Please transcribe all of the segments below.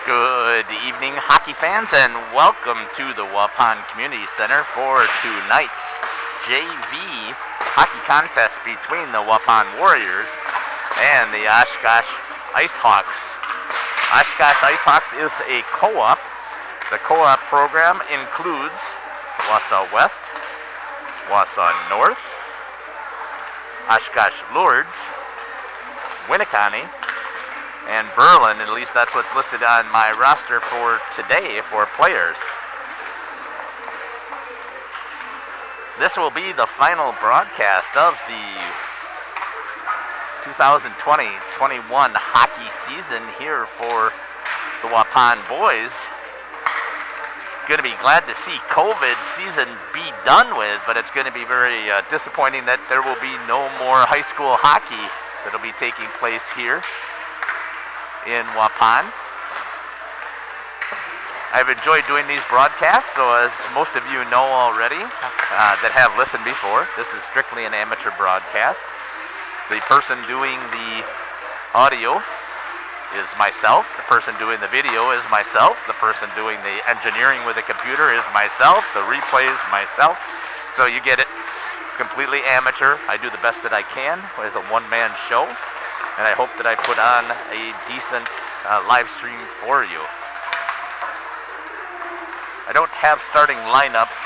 Good evening, hockey fans, and welcome to the Waupun Community Center for tonight's JV hockey contest between the Waupun Warriors and the Oshkosh IceHawks. Oshkosh IceHawks is a co-op. The co-op program includes Wausau West, Wausau North, Oshkosh Lourdes, Winnicott, and Berlin. At least that's what's listed on my roster for today for players. This will be the final broadcast of the 2020-21 hockey season here for the Waupun boys. It's going to be glad to see COVID season be done with, but it's going to be very disappointing that there will be no more high school hockey that will be taking place here in Waupun. I've enjoyed doing these broadcasts, so as most of you know already that have listened before, this is strictly an amateur broadcast. The person doing the audio is myself. The person doing the video is myself. The person doing the engineering with the computer is myself. The replay is myself. So you get it. It's completely amateur. I do the best that I can as a one-man show, and I hope that I put on a decent live stream for you. I don't have starting lineups,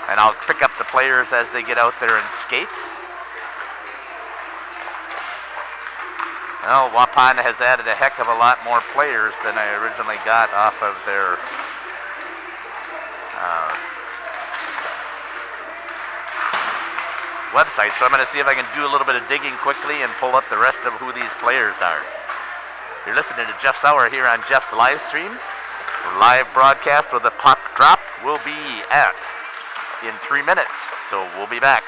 and I'll pick up the players as they get out there and skate. Well, Waupun has added a heck of a lot more players than I originally got off of their website, so I'm going to see if I can do a little bit of digging quickly and pull up the rest of who these players are. You're listening to Jeff Sauer here on Jeff's live stream. Live broadcast with a puck drop will be in 3 minutes, so we'll be back.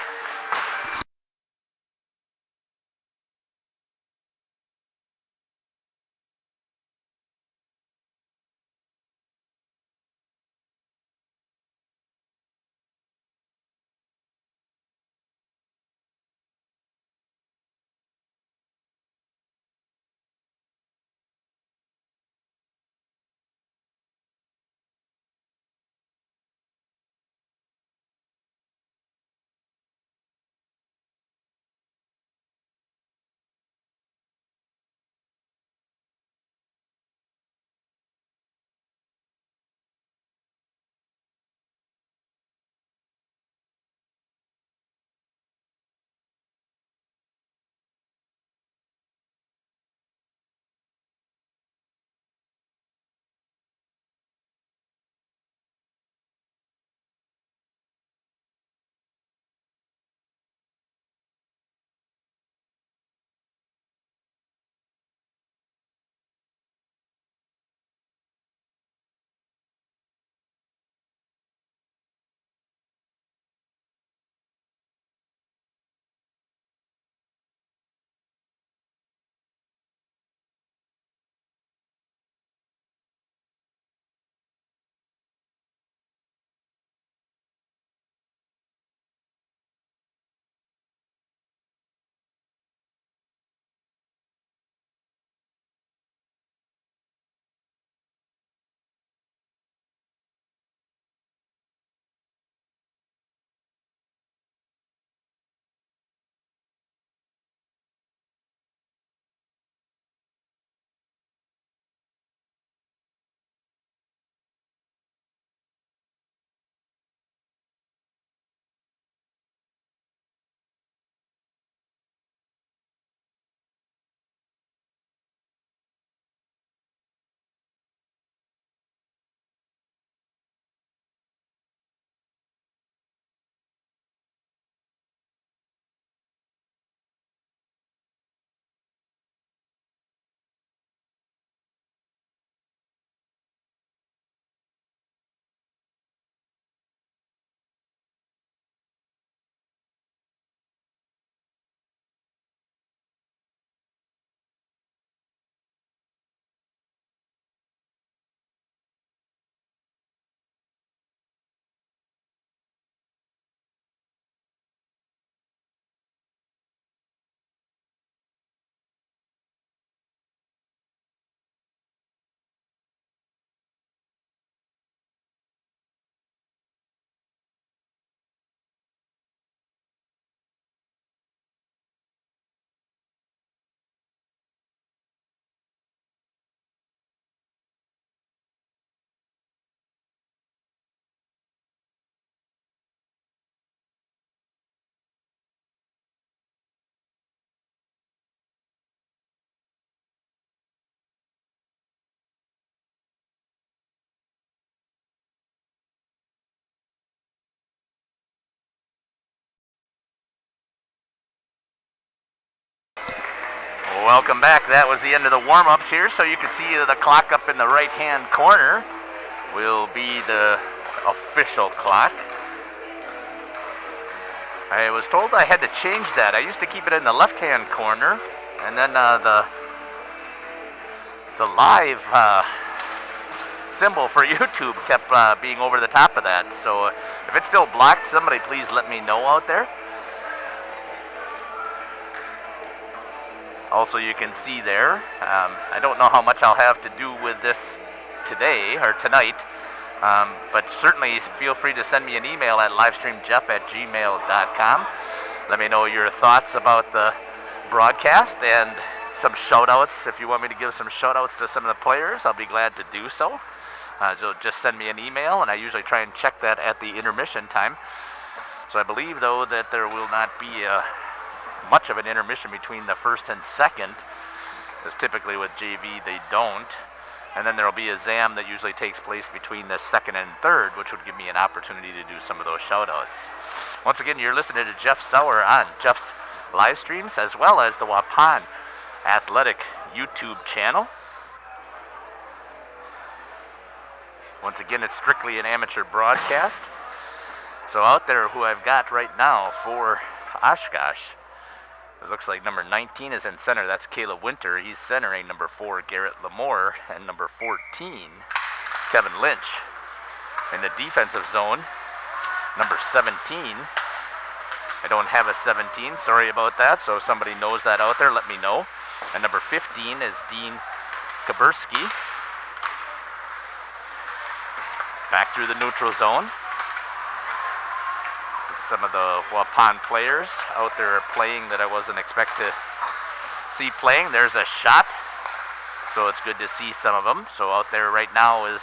Welcome back. That was the end of the warm-ups here, so you can see the clock up in the right-hand corner will be the official clock. I was told I had to change that. I used to keep it in the left-hand corner, and then the live symbol for YouTube kept being over the top of that. So if it's still blocked, somebody please let me know out there. Also, you can see there, I don't know how much I'll have to do with this today or tonight, but certainly feel free to send me an email at livestreamjeff@gmail.com. Let me know your thoughts about the broadcast and some shout-outs. If you want me to give some shout-outs to some of the players, I'll be glad to do so. So just send me an email, and I usually try and check that at the intermission time. So I believe, though, that there will not be much of an intermission between the first and second, as typically with JV they don't. And then there will be a ZAM that usually takes place between the second and third, which would give me an opportunity to do some of those shout-outs. Once again, you're listening to Jeff Sauer on Jeff's live streams, as well as the Waupun Athletic YouTube channel. Once again, it's strictly an amateur broadcast. So out there, who I've got right now for Oshkosh, it looks like number 19 is in center. That's Caleb Winter. He's centering number 4, Garrett Lamore, and number 14, Kevin Lynch. In the defensive zone, number 17. I don't have a 17. Sorry about that. So if somebody knows that out there, let me know. And number 15 is Dean Kaburski. Back through the neutral zone. Some of the Waupun players out there playing that I wasn't expect to see playing. There's a shot, so it's good to see some of them. So out there right now is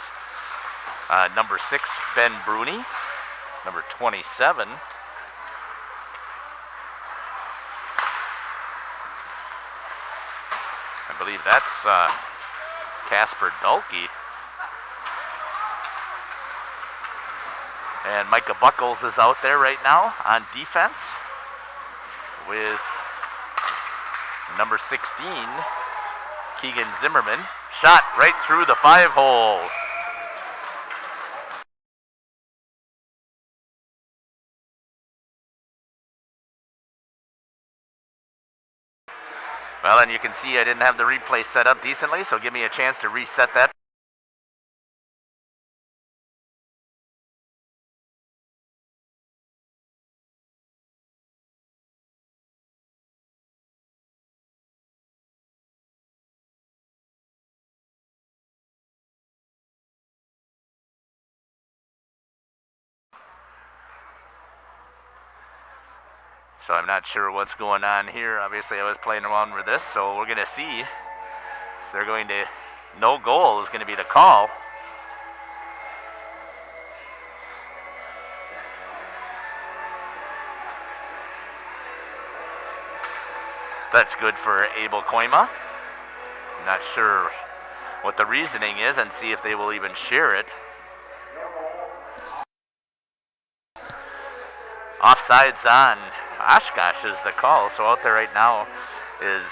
number 6, Ben Bruni, number 27. I believe that's Casper Dalkey. And Micah Buckles is out there right now on defense with number 16, Keegan Zimmerman. Shot right through the 5-hole. Well, and you can see I didn't have the replay set up decently, so give me a chance to reset that. So I'm not sure what's going on here. Obviously, I was playing around with this, so we're going to see if they're going to... No goal is going to be the call. That's good for Abel Koima. I'm not sure what the reasoning is, and see if they will even share it. Offsides on Oshkosh is the call. So out there right now is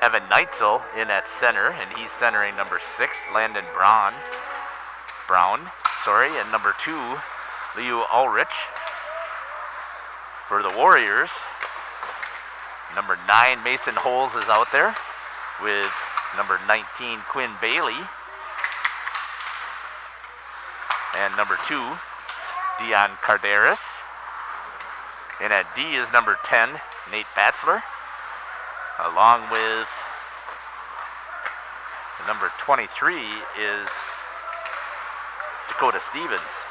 Evan Neitzel in at center, and he's centering number 6, Landon Brown, and number 2, Liu Ulrich. For the Warriors, number 9, Mason Holes is out there with number 19, Quinn Bailey, and number 2, Dion Carderas. And at D is number 10, Nate Batzler, along with number 23 is Dakota Stevens.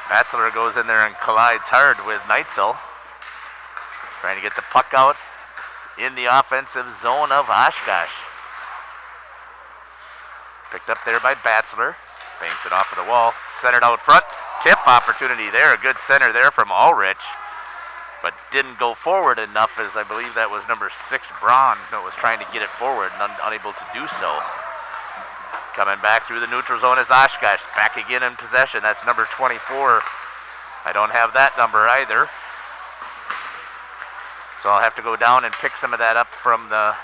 Batzler goes in there and collides hard with Neitzel, trying to get the puck out in the offensive zone of Oshkosh. Picked up there by Batzler. Banks it off of the wall. Centered out front. Tip opportunity there. A good center there from Ulrich. But didn't go forward enough, as I believe that was number 6, Braun, that was trying to get it forward and unable to do so. Coming back through the neutral zone is Oshkosh. Back again in possession. That's number 24. I don't have that number either. So I'll have to go down and pick some of that up from the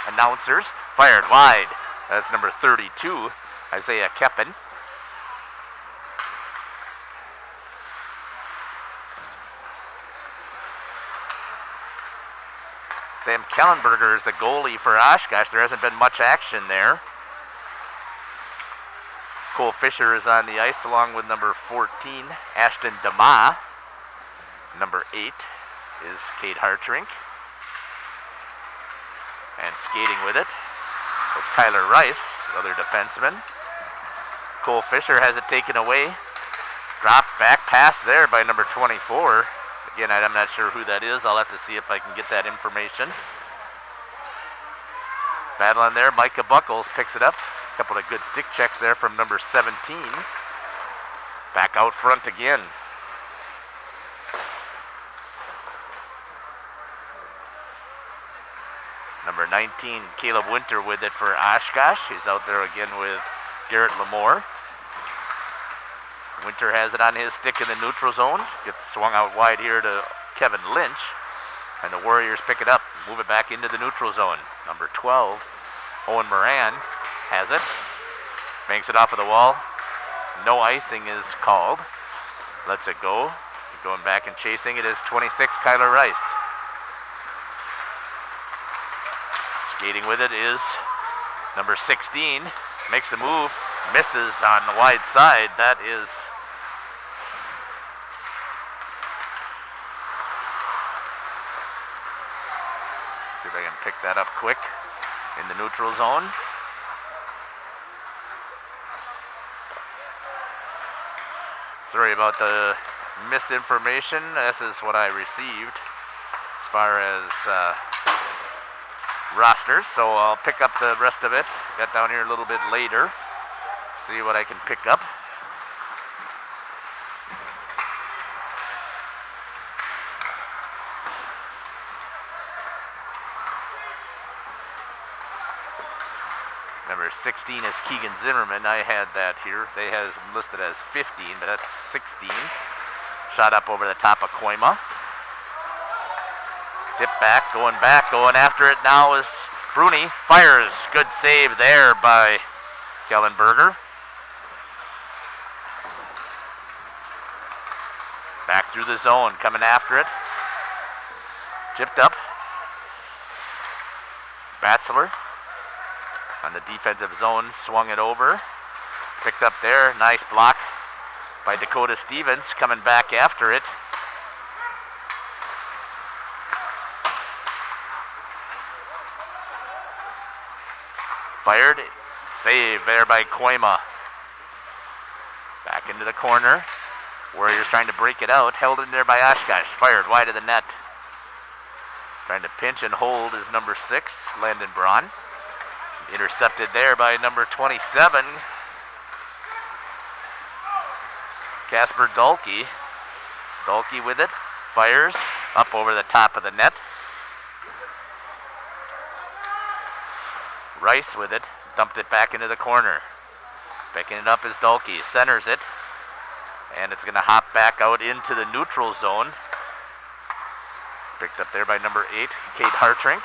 announcers. Fired wide. That's number 32, Isaiah Keppen. Sam Kellenberger is the goalie for Oshkosh. There hasn't been much action there. Cole Fisher is on the ice along with number 14, Ashton DeMa. Number 8 is Kate Hartrink. And skating with it is Kyler Rice, other defenseman. Cole Fisher has it taken away. Drop back pass there by number 24. Again, I'm not sure who that is. I'll have to see if I can get that information. Battling there, Micah Buckles picks it up. A couple of good stick checks there from number 17. Back out front again. Number 19, Caleb Winter with it for Oshkosh. He's out there again with Garrett Lamore. Winter has it on his stick in the neutral zone. Gets swung out wide here to Kevin Lynch. And the Warriors pick it up, move it back into the neutral zone. Number 12, Owen Moran has it. Banks it off of the wall. No icing is called. Lets it go. Going back and chasing it is 26, Kyler Rice. Skating with it is number 16. Makes a move. Misses on the wide side. That is see if I can pick that up quick in the neutral zone. Sorry about the misinformation. This is what I received as far as rosters, so I'll pick up the rest of it. Got down here a little bit later. See what I can pick up. Number 16 is Keegan Zimmerman. I had that here. They has listed as 15, but that's 16. Shot up over the top of Koima. Tip back, going after it now is Bruni. Fires. Good save there by Kellenberger. Back through the zone, coming after it. Chipped up. Batzler on the defensive zone, swung it over. Picked up there, nice block by Dakota Stevens, coming back after it. Fired, save there by Koima. Back into the corner. Warriors trying to break it out, held in there by Oshkosh. Fired wide of the net. Trying to pinch and hold is number 6, Landon Braun. Intercepted there by number 27, Casper Dahlke. Dahlke with it, fires up over the top of the net. Rice with it, dumped it back into the corner. Picking it up is Dahlke, centers it, and it's going to hop back out into the neutral zone. Picked up there by number 8, Kate Hartrink.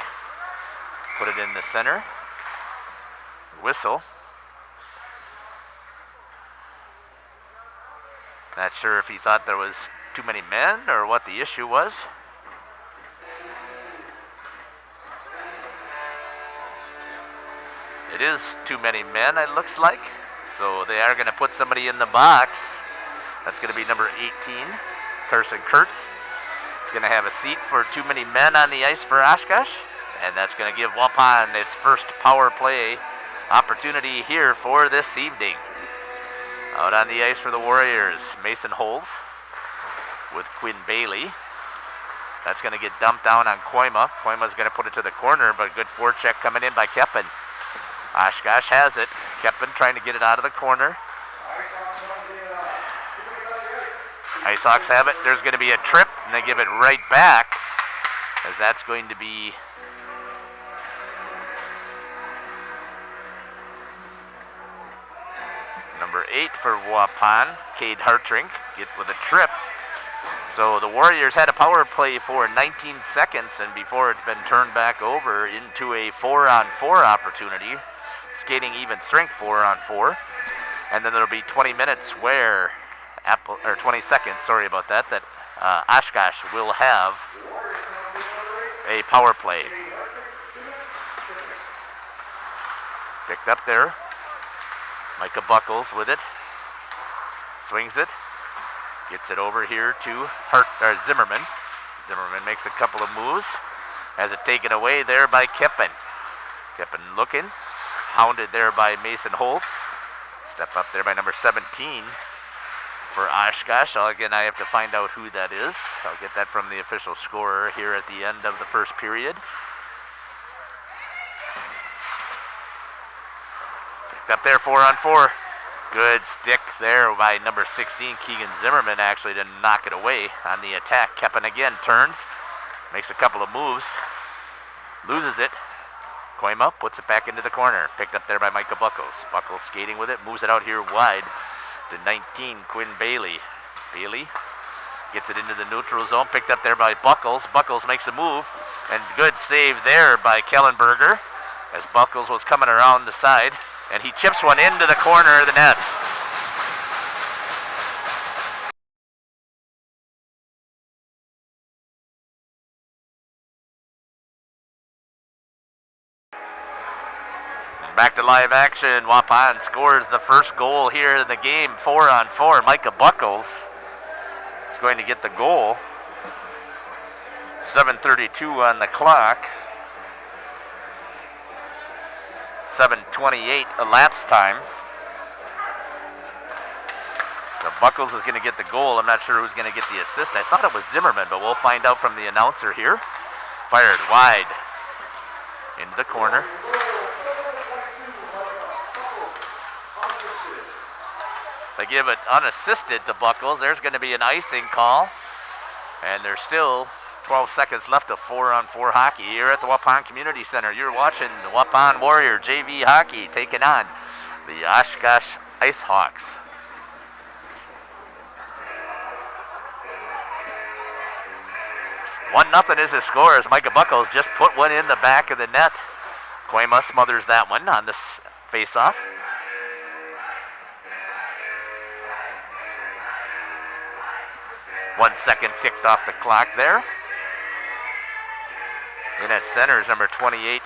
Put it in the center. Whistle. Not sure if he thought there was too many men or what the issue was. It is too many men, it looks like. So they are going to put somebody in the box. That's going to be number 18, Carson Kurtz. It's going to have a seat for too many men on the ice for Oshkosh. And that's going to give Waupun its first power play opportunity here for this evening. Out on the ice for the Warriors, Mason Holz with Quinn Bailey. That's going to get dumped down on Koima. Koima's going to put it to the corner, but good forecheck coming in by Keppen. Oshkosh has it. Keppen trying to get it out of the corner. Ice Hawks have it. There's going to be a trip, and they give it right back, as that's going to be number 8 for Waupun, Cade Hartrink, get with a trip. So the Warriors had a power play for 19 seconds, and before it's been turned back over into a 4-on-4 opportunity, skating even strength 4-on-4, and then there'll be 20 minutes where 20 seconds, sorry about that, Oshkosh will have a power play. Picked up there. Micah Buckles with it. Swings it. Gets it over here to Zimmerman. Zimmerman makes a couple of moves. Has it taken away there by Kippen. Kippen looking. Hounded there by Mason Holtz. Step up there by number 17 for Oshkosh. Again, I have to find out who that is. I'll get that from the official scorer here at the end of the first period. Picked up there 4-on-4. Good stick there by number 16, Keegan Zimmerman, actually to knock it away on the attack. Keppen again turns, makes a couple of moves, loses it. Koima puts it back into the corner. Picked up there by Micah Buckles. Buckles skating with it, moves it out here wide to 19, Quinn Bailey. Bailey gets it into the neutral zone, picked up there by Buckles. Buckles makes a move, and good save there by Kellenberger as Buckles was coming around the side. And he chips one into the corner of the net. And back to live action. Waupun scores the first goal here in the game, 4-on-4. Micah Buckles is going to get the goal. 7:32 on the clock. 7:28 elapsed time. So Buckles is going to get the goal. I'm not sure who's going to get the assist. I thought it was Zimmerman, but we'll find out from the announcer here. Fired wide into the corner. They give it unassisted to Buckles. There's going to be an icing call. And there's still 12 seconds left of 4-on-4 hockey here at the Waupun Community Center. You're watching the Waupun Warrior JV hockey taking on the Oshkosh Ice Hawks. 1-0 is the score as Micah Buckles just put one in the back of the net. Koima smothers that one on this face-off. One second ticked off the clock there. In at center is number 28,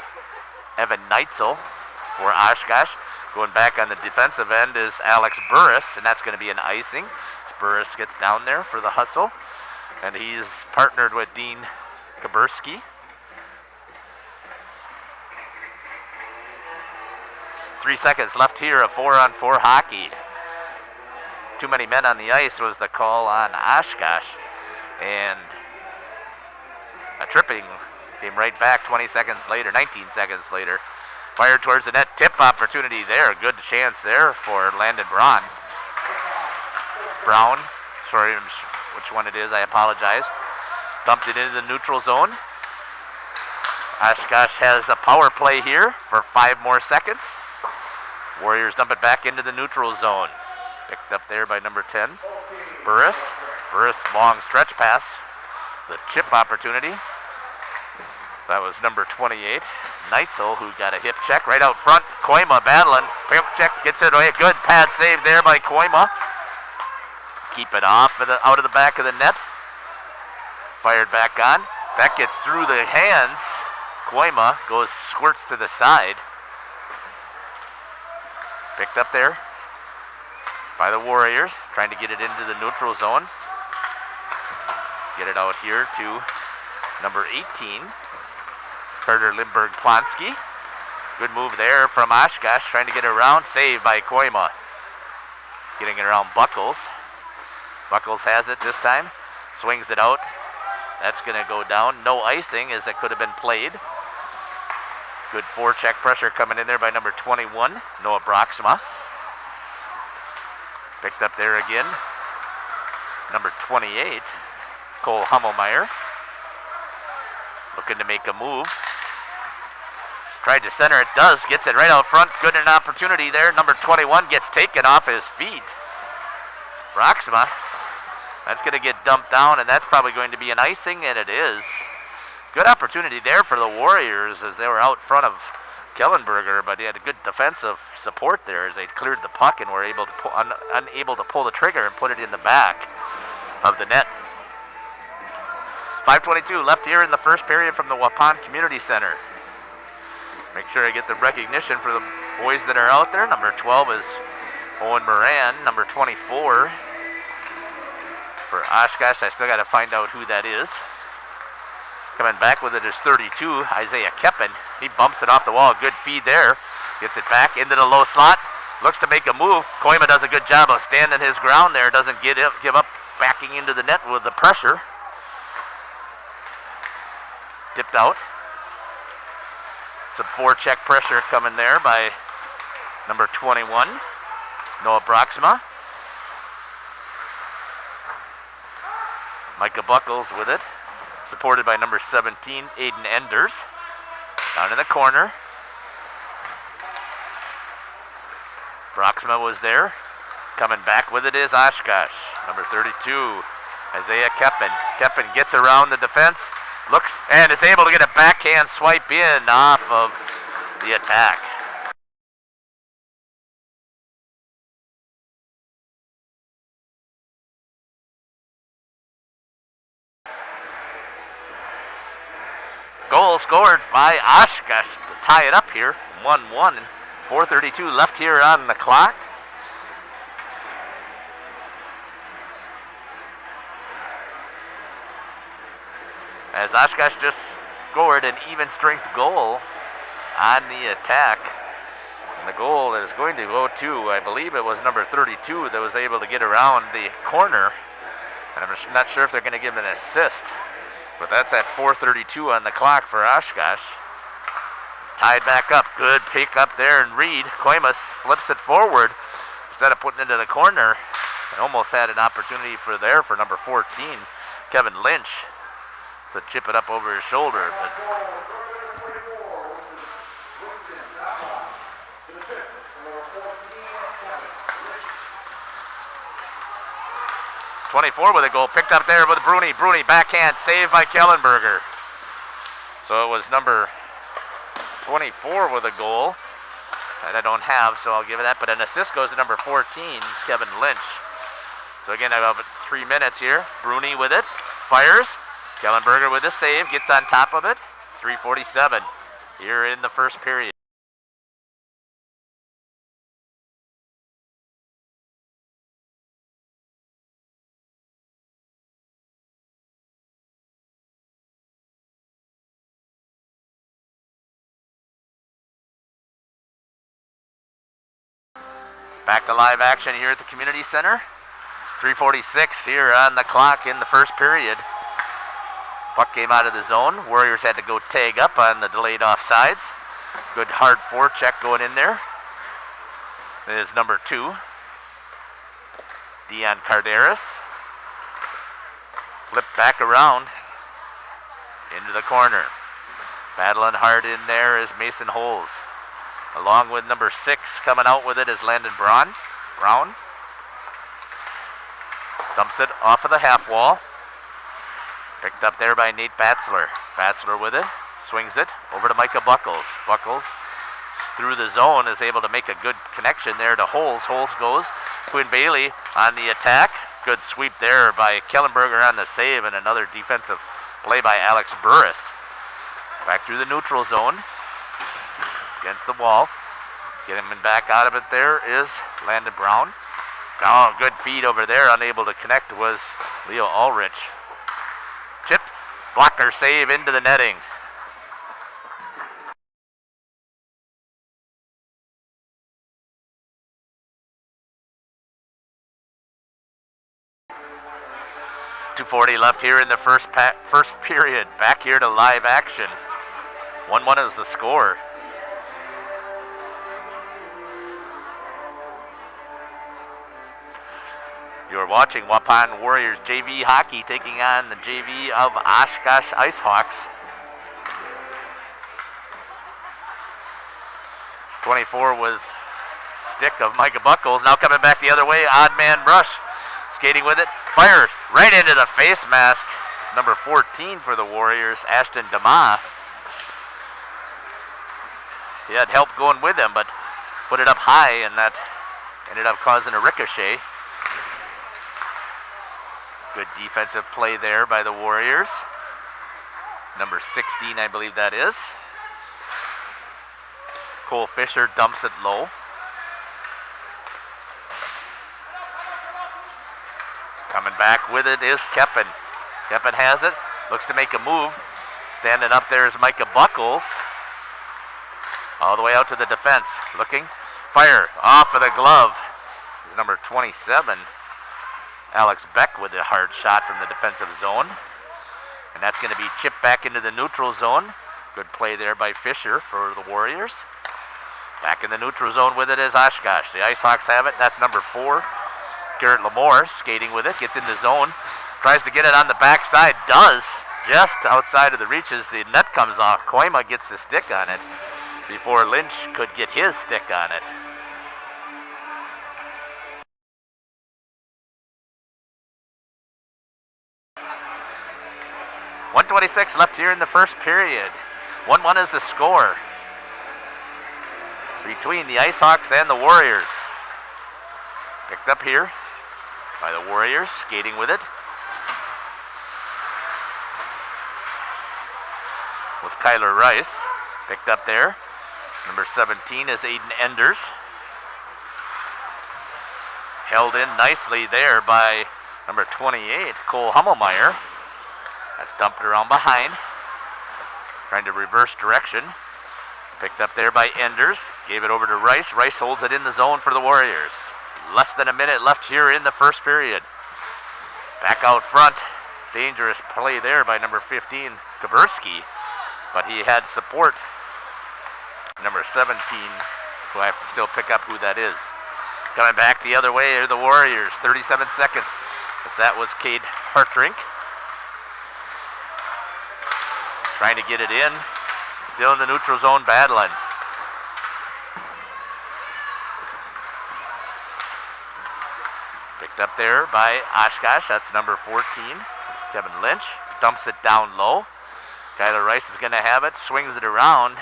Evan Neitzel for Oshkosh. Going back on the defensive end is Alex Burris, and that's going to be an icing. As Burris gets down there for the hustle, and he's partnered with Dean Kaburski. 3 seconds left here of 4-on-4 hockey. Too many men on the ice was the call on Oshkosh, and a tripping came right back 19 seconds later. Fired towards the net, tip opportunity there. Good chance there for Landon Brown. Sorry which one it is, I apologize. Dumped it into the neutral zone. Oshkosh has a power play here for 5 more seconds. Warriors dump it back into the neutral zone. Picked up there by number 10, Burris. Burris, long stretch pass. The chip opportunity. That was number 28, Neitzel, who got a hip check right out front. Koima battling. Hip check, gets it away. Good pad save there by Koima. Keep it off out of the back of the net. Fired back on. That gets through the hands. Koima squirts to the side. Picked up there by the Warriors, trying to get it into the neutral zone. Get it out here to number 18, Carter Lindbergh-Plonsky. Good move there from Oshkosh, trying to get it around. Saved by Koima. Getting it around Buckles. Buckles has it this time. Swings it out. That's going to go down. No icing, as it could have been played. Good forecheck pressure coming in there by number 21, Noah Broxma. Picked up there again. It's number 28, Cole Hummelmeyer. Looking to make a move. Tried to center, it does. Gets it right out front. Good an opportunity there. Number 21 gets taken off his feet. Broxma. That's going to get dumped down, and that's probably going to be an icing, and it is. Good opportunity there for the Warriors as they were out front of Kellenberger, but he had a good defensive support there as they cleared the puck and were able to unable to pull the trigger and put it in the back of the net. 5:22 left here in the first period from the Waupun Community Center. Make sure I get the recognition for the boys that are out there. Number 12 is Owen Moran. Number 24 for Oshkosh, I still got to find out who that is. Coming back with it is 32, Isaiah Keppen. He bumps it off the wall. Good feed there. Gets it back into the low slot. Looks to make a move. Koima does a good job of standing his ground there. Doesn't give up backing into the net with the pressure. Dipped out. Some forecheck pressure coming there by number 21, Noah Broxima. Micah Buckles with it, supported by number 17, Aiden Enders. Down in the corner. Broxima was there. Coming back with it is Oshkosh. Number 32, Isaiah Keppen. Keppen gets around the defense, looks, and is able to get a backhand swipe in off of the attack. Goal scored by Oshkosh to tie it up here, 1-1, and 4:32 left here on the clock. As Oshkosh just scored an even strength goal on the attack. And the goal is going to go to, I believe it was number 32 that was able to get around the corner. And I'm not sure if they're going to give him an assist. But that's at 4:32 on the clock for Oshkosh. Tied back up. Good pick up there, and Reed Koimas flips it forward instead of putting it into the corner. And almost had an opportunity for number 14, Kevin Lynch, to chip it up over his shoulder. But 24 with a goal, picked up there with Bruni. Bruni backhand, saved by Kellenberger. So it was number 24 with a goal that I don't have, so I'll give it that. But an assist goes to number 14, Kevin Lynch. So again, I have 3 minutes here. Bruni with it, fires. Kellenberger with a save, gets on top of it. 3:47 here in the first period. Back to live action here at the community center. 3:46 here on the clock in the first period. Puck came out of the zone. Warriors had to go tag up on the delayed offsides. Good hard forecheck going in there. It is number 2, Dion Carderas. Flipped back around into the corner. Battling hard in there is Mason Holes. Along with number 6 coming out with it is Landon Brown. Dumps it off of the half wall. Picked up there by Nate Batzler. Batzler with it. Swings it over to Micah Buckles. Buckles through the zone is able to make a good connection there to Holes. Holes goes. Quinn Bailey on the attack. Good sweep there by Kellenberger on the save, and another defensive play by Alex Burris. Back through the neutral zone. Against the wall. Getting him back out of it there is Landon Brown. Oh, good feed over there. Unable to connect was Leo Ulrich. Chipped. Blocker save into the netting. .240 left here in the first period. Back here to live action. 1-1 is the score. You're watching Waupun Warriors JV hockey taking on the JV of Oshkosh IceHawks. 24 with stick of Micah Buckles. Now coming back the other way, odd man rush. skating with it, fires right into the face mask. Number 14 for the Warriors, Ashton DeMa. He had help going with him, but put it up high, and that ended up causing a ricochet. Good defensive play there by the Warriors. Number 16, I believe that is. Cole Fisher dumps it low. Coming back with it is Keppen. Keppen has it, looks to make a move. Standing up there is Micah Buckles. All the way out to the defense, looking. Fire off of the glove. Number 27, Alex Beck with a hard shot from the defensive zone. And that's going to be chipped back into the neutral zone. Good play there by Fisher for the Warriors. Back in the neutral zone with it is Oshkosh. The Ice Hawks have it. That's number 4. Garrett Lamore skating with it. Gets in the zone. Tries to get it on the backside. Does. Just outside of the reaches. The net comes off. Koima gets the stick on it before Lynch could get his stick on it. .126 left here in the first period. 1-1 is the score between the Ice Hawks and the Warriors. Picked up here by the Warriors, skating with it. Was Kyler Rice. Picked up there. Number 17 is Aiden Enders. Held in nicely there by number 28, Cole Hummelmeyer. That's dumped around behind. Trying to reverse direction. Picked up there by Enders. Gave it over to Rice. Rice holds it in the zone for the Warriors. Less than a minute left here in the first period. Back out front. Dangerous play there by number 15, Kaburski. But he had support. Number 17, who I have to still pick up who that is. Coming back the other way are the Warriors. 37 seconds. As that was Cade Hartrink. Trying to get it in. Still in the neutral zone battling. Picked up there by Oshkosh. That's number 14, Kevin Lynch. Dumps it down low. Kyler Rice is going to have it. Swings it around.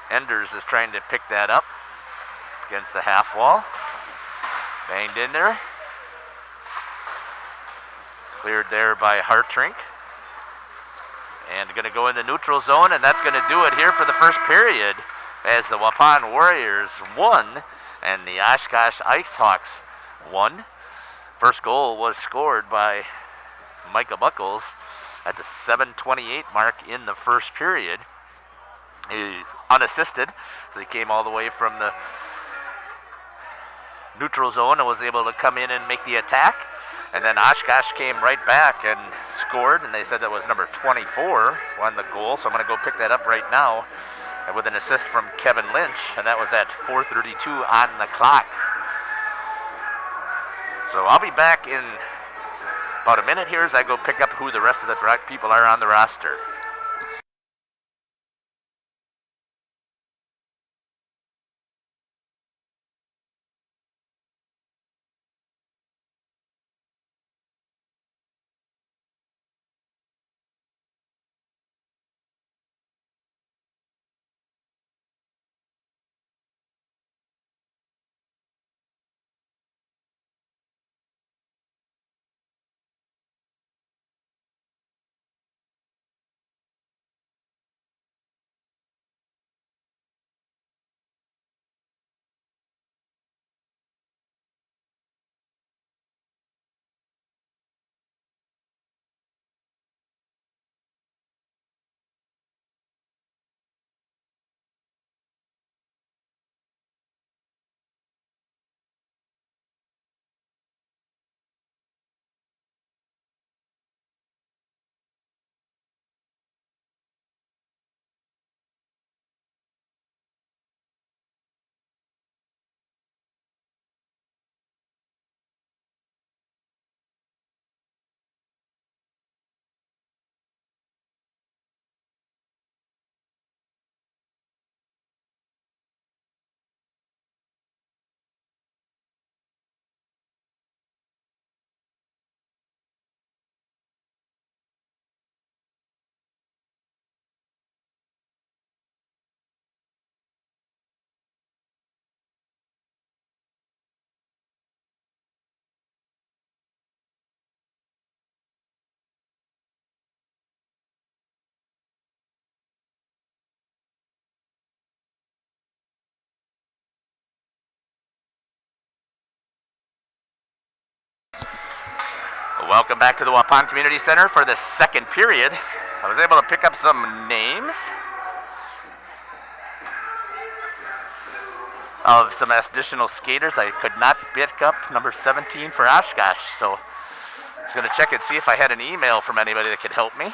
Enders is trying to pick that up against the half wall. Banged in there. Cleared there by Hartrink. And going to go in the neutral zone, and that's going to do it here for the first period as the Waupun Warriors won and the Oshkosh Ice Hawks won. First goal was scored by Micah Buckles at the 7:28 mark in the first period. He unassisted, so he came all the way from the neutral zone and was able to come in and make the attack. And then Oshkosh came right back and scored, and they said that was number 24 won the goal, so I'm going to go pick that up right now with an assist from Kevin Lynch, and that was at 4:32 on the clock. So I'll be back in about a minute here as I go pick up who the rest of the people are on the roster. Welcome back to the Waupun Community Center for the second period. I was able to pick up some names of some additional skaters. I could not pick up number 17 for Oshkosh, so I was going to check and see if I had an email from anybody that could help me.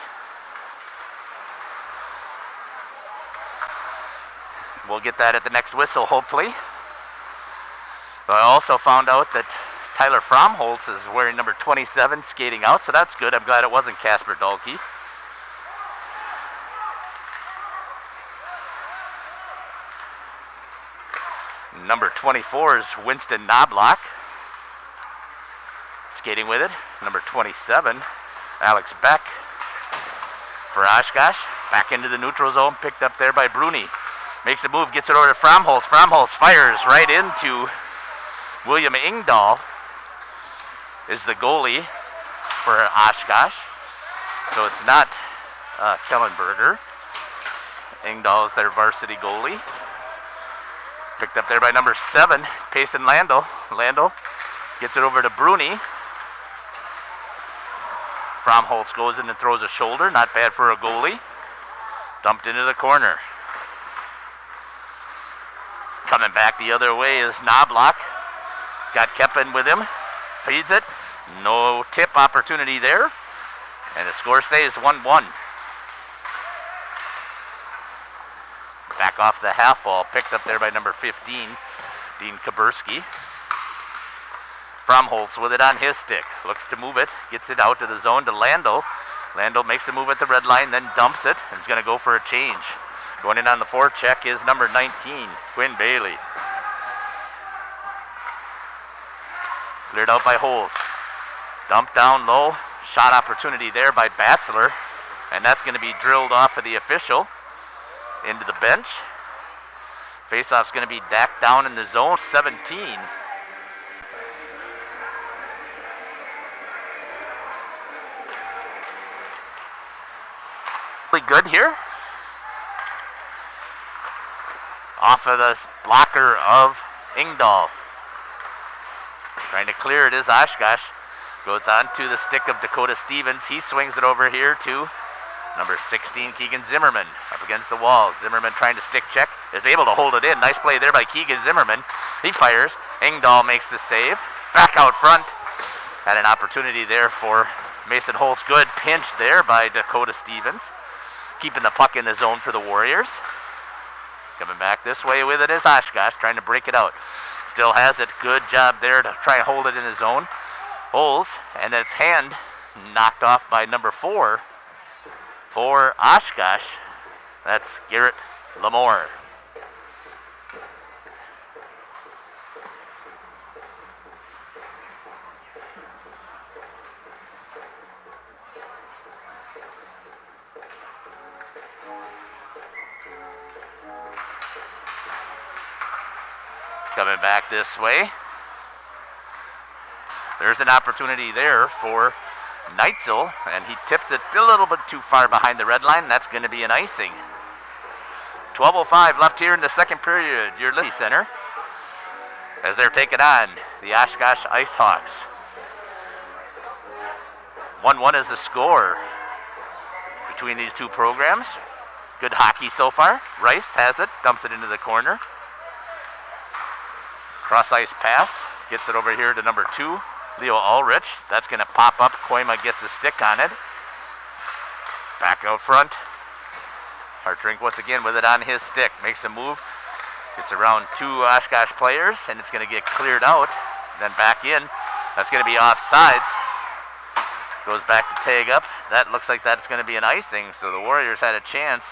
We'll get that at the next whistle, hopefully. But I also found out that Tyler Fromholtz is wearing number 27 skating out, so that's good. I'm glad it wasn't Casper Dahlke. Number 24 is Winston Knobloch, skating with it. Number 27, Alex Beck for Oshkosh. Back into the neutral zone, picked up there by Bruni. Makes a move, gets it over to Fromholtz. Fromholtz fires right into William Ingdahl. Is the goalie for Oshkosh. So it's not Kellenberger. Ingdahl is their varsity goalie. Picked up there by number 7, Payson Landel. Landel gets it over to Bruni. Fromholtz goes in and throws a shoulder. Not bad for a goalie. Dumped into the corner. Coming back the other way is Knobloch. He's got Keppen with him. Feeds it. No tip opportunity there. And the score stays 1-1. Back off the half wall. Picked up there by number 15, Dean Kaburski. Fromholtz with it on his stick. Looks to move it. Gets it out to the zone to Landel. Landel makes a move at the red line, then dumps it. And is going to go for a change. Going in on the forecheck is number 19, Quinn Bailey. Cleared out by Holes. Dumped down low. Shot opportunity there by Batzler. And that's going to be drilled off of the official into the bench. Faceoff's going to be dacked down in the zone. 17. Really good here. Off of the blocker of Ingdahl. Trying to clear it is Oshkosh. Goes on to the stick of Dakota Stevens. He swings it over here to number 16, Keegan Zimmerman. Up against the wall. Zimmerman trying to stick check. Is able to hold it in. Nice play there by Keegan Zimmerman. He fires. Ingdahl makes the save. Back out front. Had an opportunity there for Mason Holtz. Good pinch there by Dakota Stevens. Keeping the puck in the zone for the Warriors. Coming back this way with it is Oshkosh, trying to break it out. Still has it. Good job there to try and hold it in his zone. Holes, and its hand knocked off by number 4 for Oshkosh. That's Garrett Lamore. Coming back this way. There's an opportunity there for Neitzel, and he tips it a little bit too far behind the red line. That's going to be an icing. 12:05 left here in the second period. Your Liberty Center as they're taking on the Oshkosh Ice Hawks. 1-1 is the score between these two programs. Good hockey so far. Rice has it, dumps it into the corner. Cross ice pass, gets it over here to number 2, Leo Ulrich. That's going to pop up. Koima gets a stick on it. Back out front. Hartrink once again with it on his stick. Makes a move. Gets around 2 Oshkosh players, and it's going to get cleared out. Then back in. That's going to be offsides. Goes back to tag up. That looks like that's going to be an icing, so the Warriors had a chance.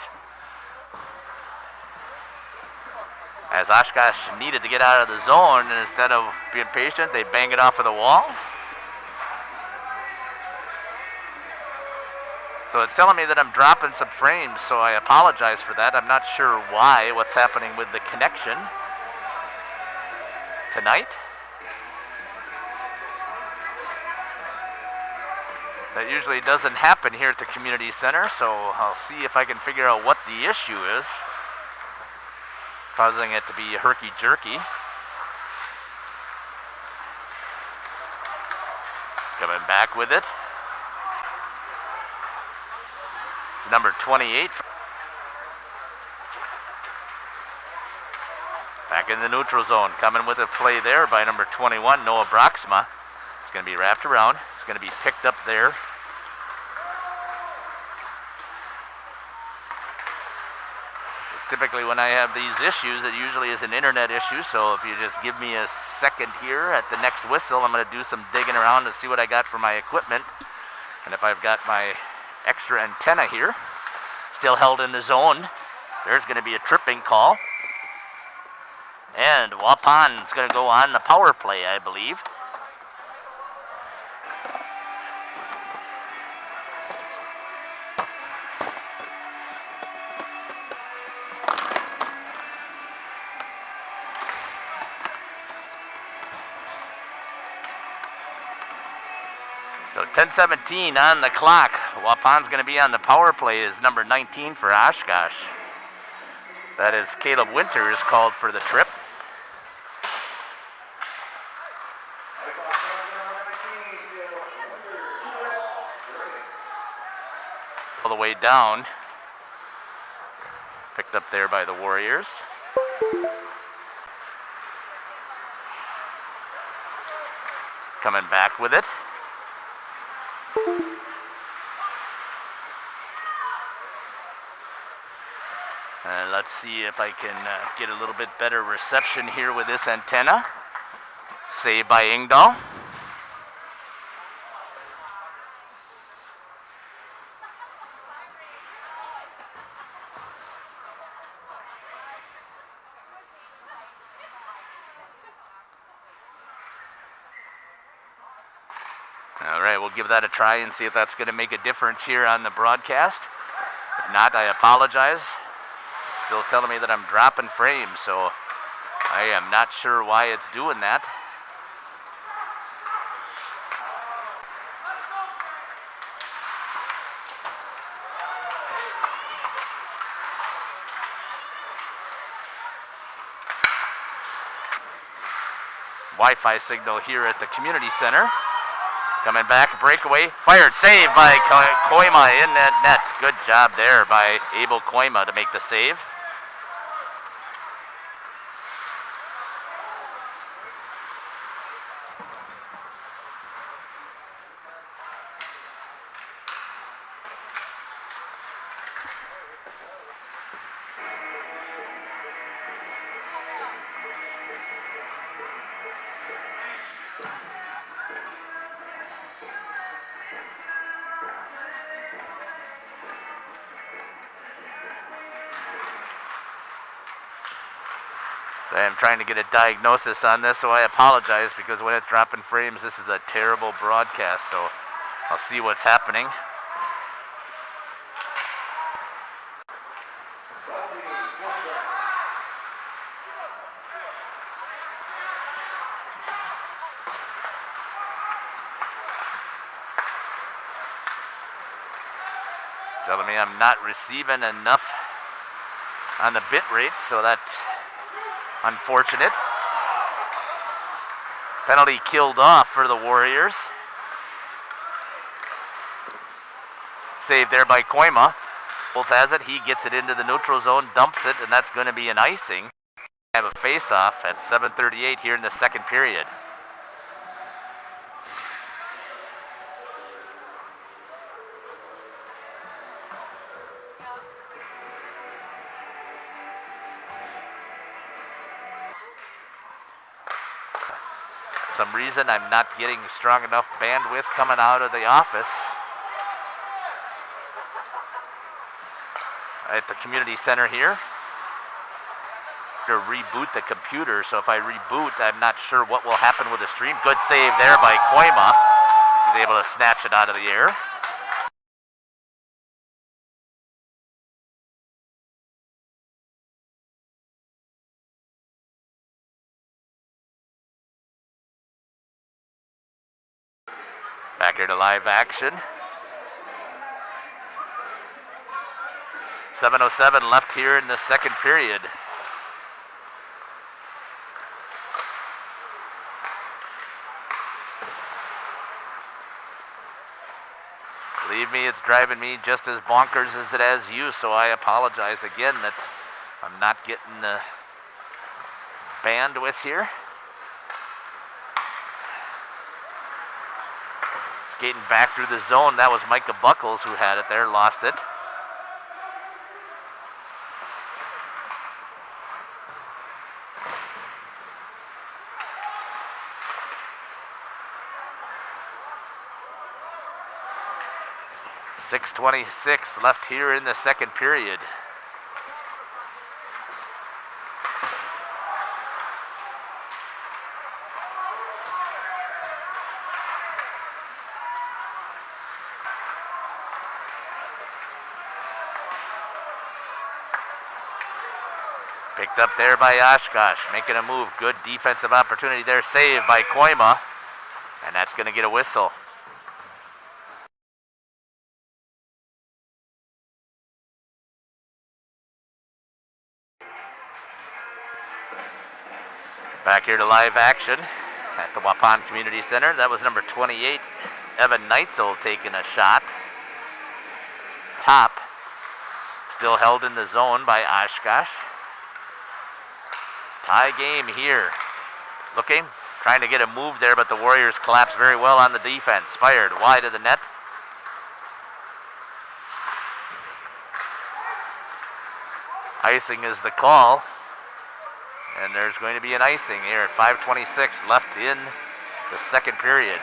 As Oshkosh needed to get out of the zone, and instead of being patient, they bang it off of the wall. So it's telling me that I'm dropping some frames, so I apologize for that. I'm not sure why, what's happening with the connection tonight. That usually doesn't happen here at the community center, so I'll see if I can figure out what the issue is, causing it to be herky-jerky. Coming back with it. It's number 28. Back in the neutral zone. Coming with a play there by number 21, Noah Broxma. It's going to be wrapped around. It's going to be picked up there. Typically when I have these issues, it usually is an internet issue, so if you just give me a second here at the next whistle, I'm going to do some digging around to see what I got for my equipment. And if I've got my extra antenna here, still held in the zone, there's going to be a tripping call. And Waupun's going to go on the power play, I believe. So 10:17 on the clock. Waupun's going to be on the power play is number 19 for Oshkosh. That is Caleb Winters called for the trip. All the way down. Picked up there by the Warriors. Coming back with it. And let's see if I can get a little bit better reception here with this antenna. Saved by Ingdahl. All right, we'll give that a try and see if that's going to make a difference here on the broadcast. If not, I apologize. It's still telling me that I'm dropping frames, so I am not sure why it's doing that. Wi-Fi signal here at the community center. Coming back, breakaway, fired, saved by Koima in that net. Good job there by Abel Koima to make the save. I'm trying to get a diagnosis on this, so I apologize because when it's dropping frames, this is a terrible broadcast, so I'll see what's happening. Telling me I'm not receiving enough on the bit rate, so that's unfortunate. Penalty killed off for the Warriors. Saved there by Koima. Wolf has it. He gets it into the neutral zone, dumps it, and that's going to be an icing. Have a face-off at 7:38 here in the second period. For some reason, I'm not getting strong enough bandwidth coming out of the office at the community center here to reboot the computer. So if I reboot, I'm not sure what will happen with the stream. Good save there by Koima. He's able to snatch it out of the air. Back here to live action. 7:07 left here in the second period. Believe me, it's driving me just as bonkers as it has you, so I apologize again that I'm not getting the bandwidth here. Skating back through the zone. That was Micah Buckles who had it there, lost it. .6:26 left here in the second period. Picked up there by Oshkosh, making a move. Good defensive opportunity there, saved by Koima, and that's going to get a whistle. Back here to live action at the Waupun Community Center. That was number 28, Evan Neitzel, taking a shot. Top, still held in the zone by Oshkosh. Tie game here. Looking, trying to get a move there, but the Warriors collapsed very well on the defense. Fired wide of the net. Icing is the call. And there's going to be an icing here at 5:26 left in the second period.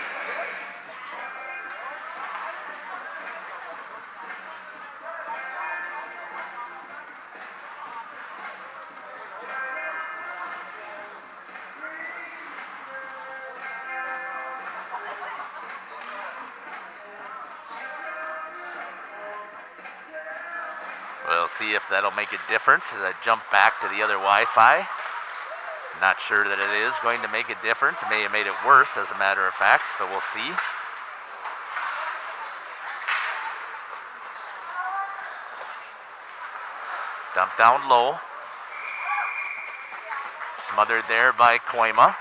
We'll see if that'll make a difference as I jump back to the other Wi-Fi. Not sure that it is going to make a difference. It may have made it worse, as a matter of fact, so we'll see. Dumped down low. Smothered there by Koima.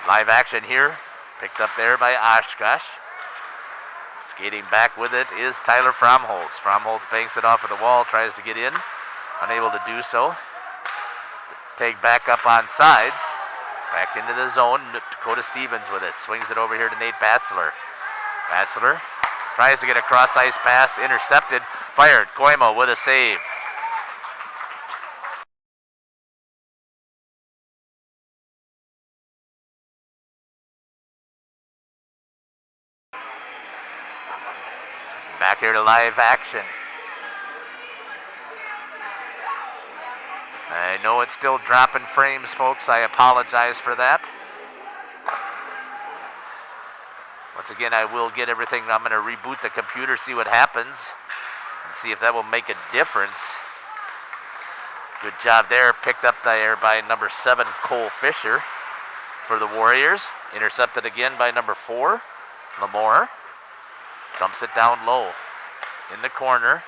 Live action here, picked up there by Oshkosh. Skating back with it is Tyler Fromholz. Fromholz banks it off of the wall, tries to get in, unable to do so. Take back up on sides, back into the zone. Dakota Stevens with it, swings it over here to Nate Batzler. Batzler tries to get a cross ice pass, intercepted, fired. Koima with a save. Back here to live action. I know it's still dropping frames, folks. I apologize for that. Once again, I will get everything. I'm going to reboot the computer, see what happens, and see if that will make a difference. Good job there. Picked up there by number 7, Cole Fisher for the Warriors. Intercepted again by number 4, Lamore. Dumps it down low in the corner.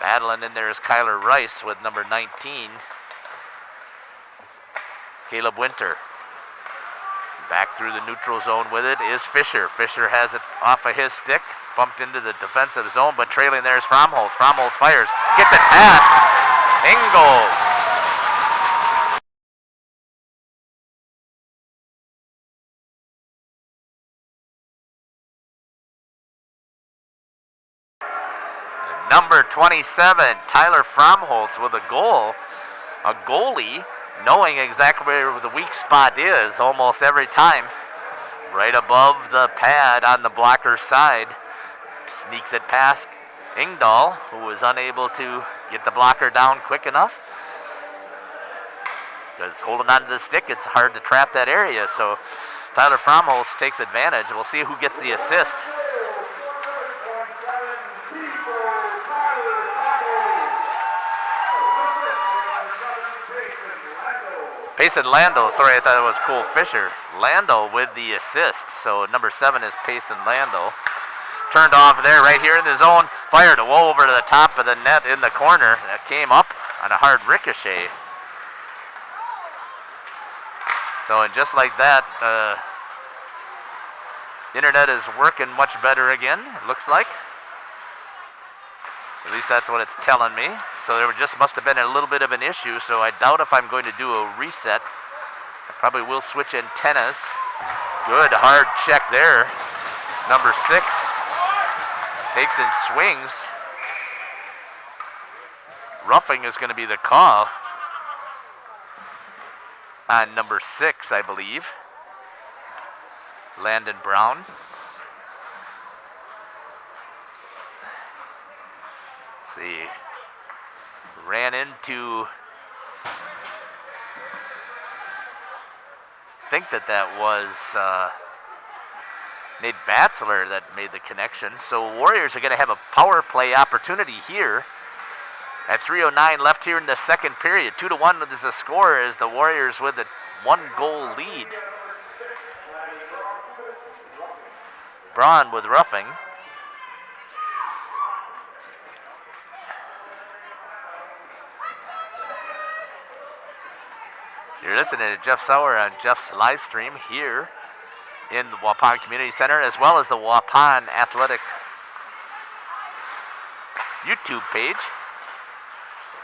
Battling in there is Kyler Rice with number 19, Caleb Winter. Back through the neutral zone with it is Fisher. Fisher has it off of his stick, bumped into the defensive zone, but trailing there is Fromholz. Fromholz fires, gets it past. Ingold. Number 27, Tyler Fromholz with a goal. A goalie knowing exactly where the weak spot is almost every time. Right above the pad on the blocker's side. Sneaks it past Ingdahl, who was unable to get the blocker down quick enough. Because holding onto the stick, it's hard to trap that area. So Tyler Fromholz takes advantage. We'll see who gets the assist. Payson Lando, sorry, I thought it was Cole Fisher. Lando with the assist. So number 7 is Payson Lando. Turned off there, right here in the zone. Fired well over to the top of the net in the corner. That came up on a hard ricochet. So, and just like that, internet is working much better again, it looks like. At least that's what it's telling me. So there just must have been a little bit of an issue, so I doubt if I'm going to do a reset. I probably will switch antennas. Good hard check there. Number 6 takes and swings. Roughing is going to be the call on number 6, I believe. Landon Brown. Let's see. Ran into, I think that was Nate Batzler that made the connection. So Warriors are going to have a power play opportunity here. At 3:09 left here in the second period. 2-1 is the score as the Warriors with a 1-goal lead. Braun with roughing. You're listening to Jeff Sauer on Jeff's live stream here in the Waupun Community Center, as well as the Waupun Athletic YouTube page.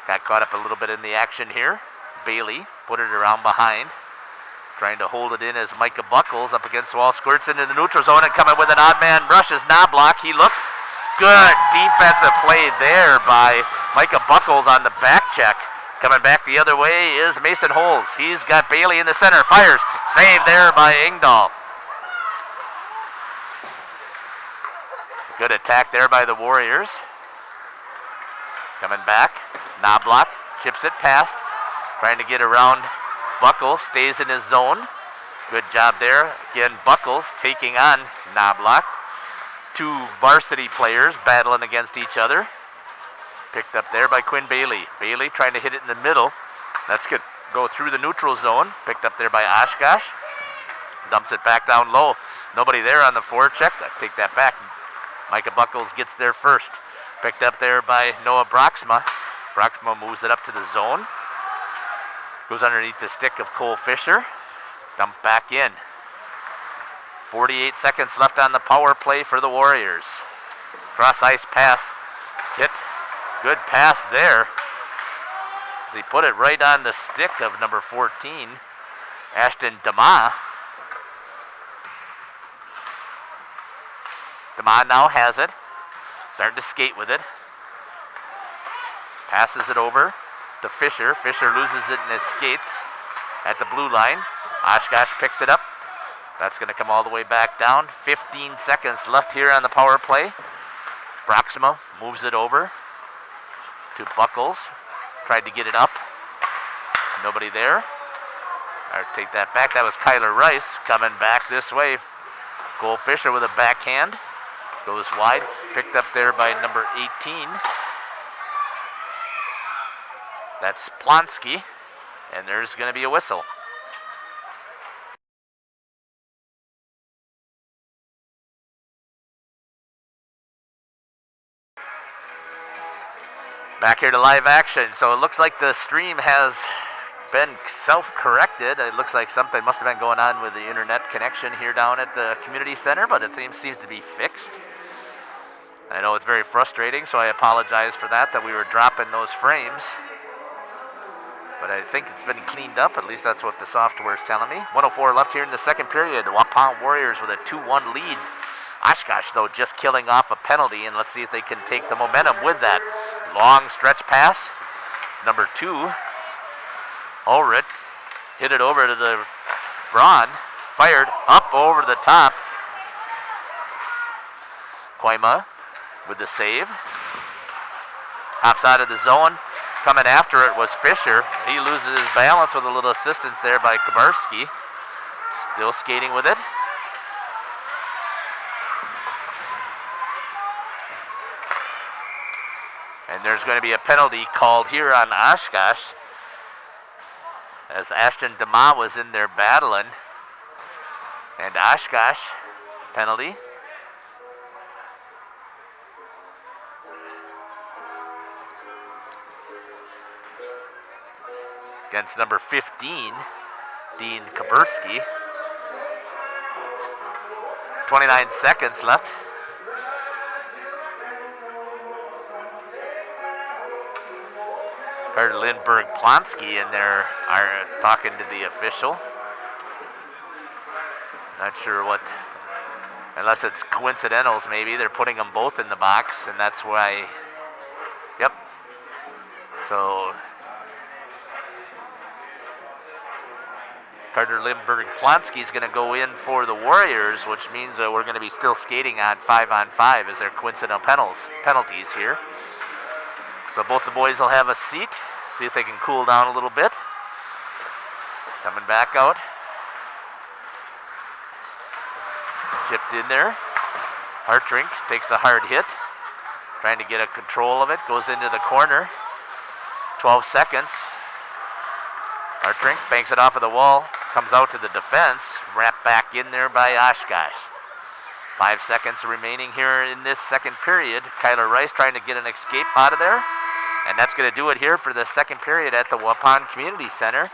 Got caught up a little bit in the action here. Bailey put it around behind. Trying to hold it in as Micah Buckles up against the wall. Squirts into the neutral zone and coming with an odd man rush is Knobloch. He looks good. Defensive play there by Micah Buckles on the back check. Coming back the other way is Mason Holes. He's got Bailey in the center. Fires. Saved there by Engdahl. Good attack there by the Warriors. Coming back. Knobloch chips it past. Trying to get around Buckles. Stays in his zone. Good job there. Again, Buckles taking on Knobloch. 2 varsity players battling against each other. Picked up there by Quinn Bailey. Bailey trying to hit it in the middle. That's good. Go through the neutral zone. Picked up there by Oshkosh. Dumps it back down low. Nobody there on the forecheck. I take that back. Micah Buckles gets there first. Picked up there by Noah Broxma. Broxma moves it up to the zone. Goes underneath the stick of Cole Fisher. Dump back in. 48 seconds left on the power play for the Warriors. Cross ice pass. Hit. Good pass there. As he put it right on the stick of number 14, Ashton Dama. Dama now has it. Starting to skate with it. Passes it over to Fisher. Fisher loses it in his skates at the blue line. Oshkosh picks it up. That's going to come all the way back down. 15 seconds left here on the power play. Broxma moves it over to Buckles. Tried to get it up. Nobody there. I'll take that back. That was Kyler Rice coming back this way. Cole Fisher with a backhand. Goes wide. Picked up there by number 18. That's Plonsky, and there's going to be a whistle. Back here to live action. So it looks like the stream has been self-corrected. It looks like something must have been going on with the internet connection here down at the community center, but it seems to be fixed. I know it's very frustrating, so I apologize for that we were dropping those frames. But I think it's been cleaned up. At least that's what the software is telling me. 1:04 left here in the second period. The Waupun Warriors with a 2-1 lead. Oshkosh, though, just killing off a penalty, and let's see if they can take the momentum with that. Long stretch pass. It's number 2. Ulrich hit it over to the Braun. Fired up over the top. Koima with the save. Hops out of the zone. Coming after it was Fisher. He loses his balance with a little assistance there by Kabarski. Still skating with it. And there's going to be a penalty called here on Oshkosh. as Ashton DeMa was in there battling. And Oshkosh, penalty. Against number 15, Dean Kaburski. 29 seconds left. Heard Lindbergh Plonsky in there are talking to the official. Not sure what, unless it's coincidentals maybe. They're putting them both in the box, and that's why, yep. So Carter Lindbergh Plonsky is going to go in for the Warriors, which means that we're going to be still skating on 5-on-5 as their coincidental penalties here. So both the boys will have a seat, see if they can cool down a little bit. Coming back out. Chipped in there. Hartrink takes a hard hit, trying to get a control of it, goes into the corner. 12 seconds. Hartrink banks it off of the wall, comes out to the defense, wrapped back in there by Oshkosh. 5 seconds remaining here in this second period. Kyler Rice trying to get an escape out of there. And that's going to do it here for the second period at the Waupun Community Center,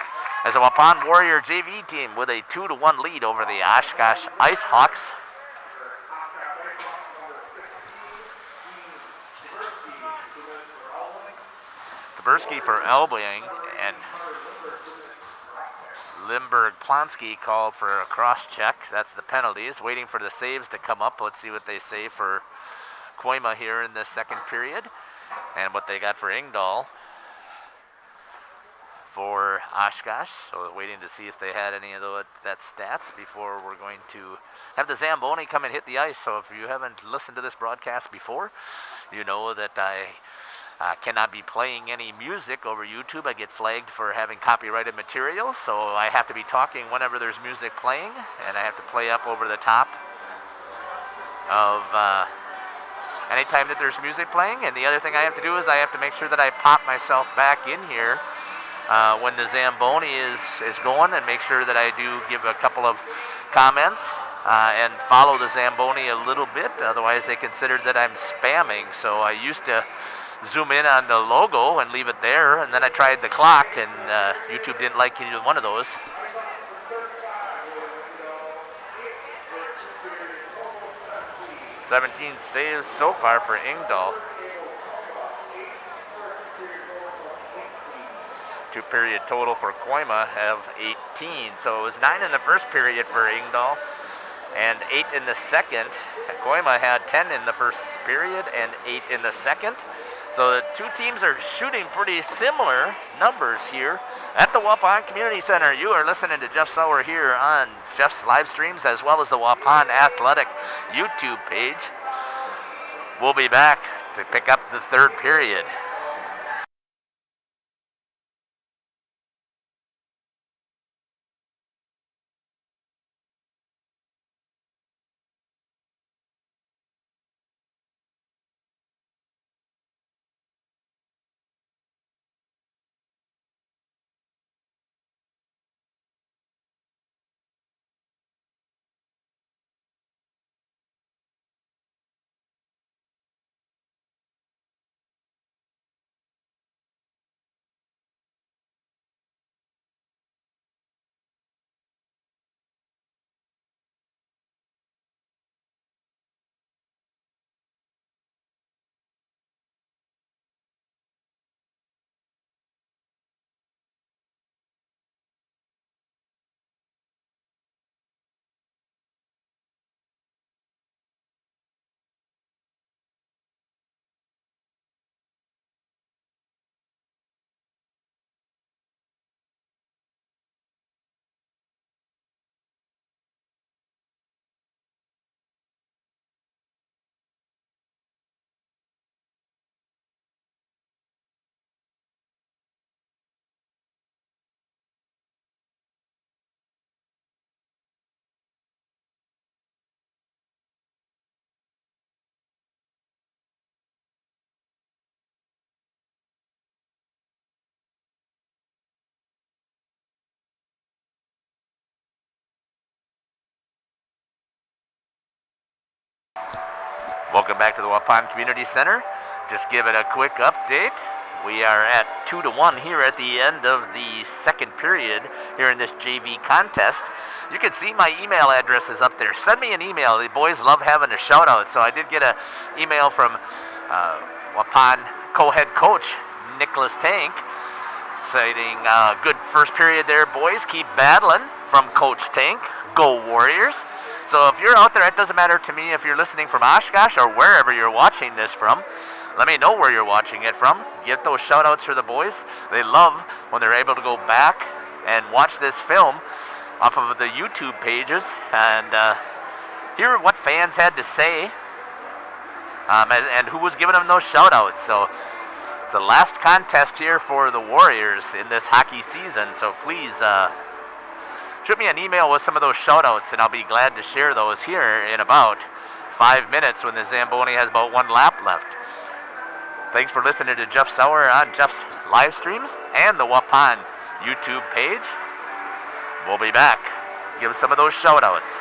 as the Waupun Warrior JV team with a 2-1 lead over the Oshkosh Ice Hawks. Kaburski for elbowing, and Lindbergh Plonsky called for a cross check. That's the penalties. Waiting for the saves to come up. Let's see what they say for Koima here in the second period, and what they got for Ingdahl for Oshkosh. So waiting to see if they had any of that stats before we're going to have the Zamboni come and hit the ice. So if you haven't listened to this broadcast before, you know that I cannot be playing any music over YouTube. I get flagged for having copyrighted material, so I have to be talking whenever there's music playing, and I have to play up over the top of anytime that there's music playing. And the other thing I have to do is I have to make sure that I pop myself back in here when the Zamboni is going, and make sure that I do give a couple of comments and follow the Zamboni a little bit. Otherwise, they consider that I'm spamming. So I used to zoom in on the logo and leave it there, and then I tried the clock, and YouTube didn't like either one of those. "17 saves so far for Ingdahl. Two-period total for Koima have 18. So it was 9 in the first period for Ingdahl and 8 in the second. Koima had 10 in the first period and 8 in the second. So the two teams are shooting pretty similar numbers here at the Waupun Community Center. You are listening to Jeff Sauer here on Jeff's live streams, as well as the Waupun Athletic YouTube page. We'll be back to pick up the third period. Welcome back to the Waupun Community Center. Just give it a quick update. We are at 2-1 here at the end of the second period here in this JV contest. You can see my email address is up there. Send me an email. The boys love having a shout out. So I did get an email from Waupun co-head coach Nicholas Tank citing good first period there, boys. Keep battling from Coach Tank. Go Warriors. So if you're out there, it doesn't matter to me if you're listening from Oshkosh or wherever you're watching this from. Let me know where you're watching it from. Get those shout outs for the boys. They love when they're able to go back and watch this film off of the YouTube pages and hear what fans had to say and who was giving them those shout outs. So it's the last contest here for the Warriors in this hockey season. So please shoot me an email with some of those shout outs and I'll be glad to share those here in about 5 minutes when the Zamboni has about one lap left. Thanks for listening to Jeff Sauer on Jeff's live streams and the Waupun YouTube page. We'll be back. Give some of those shout outs.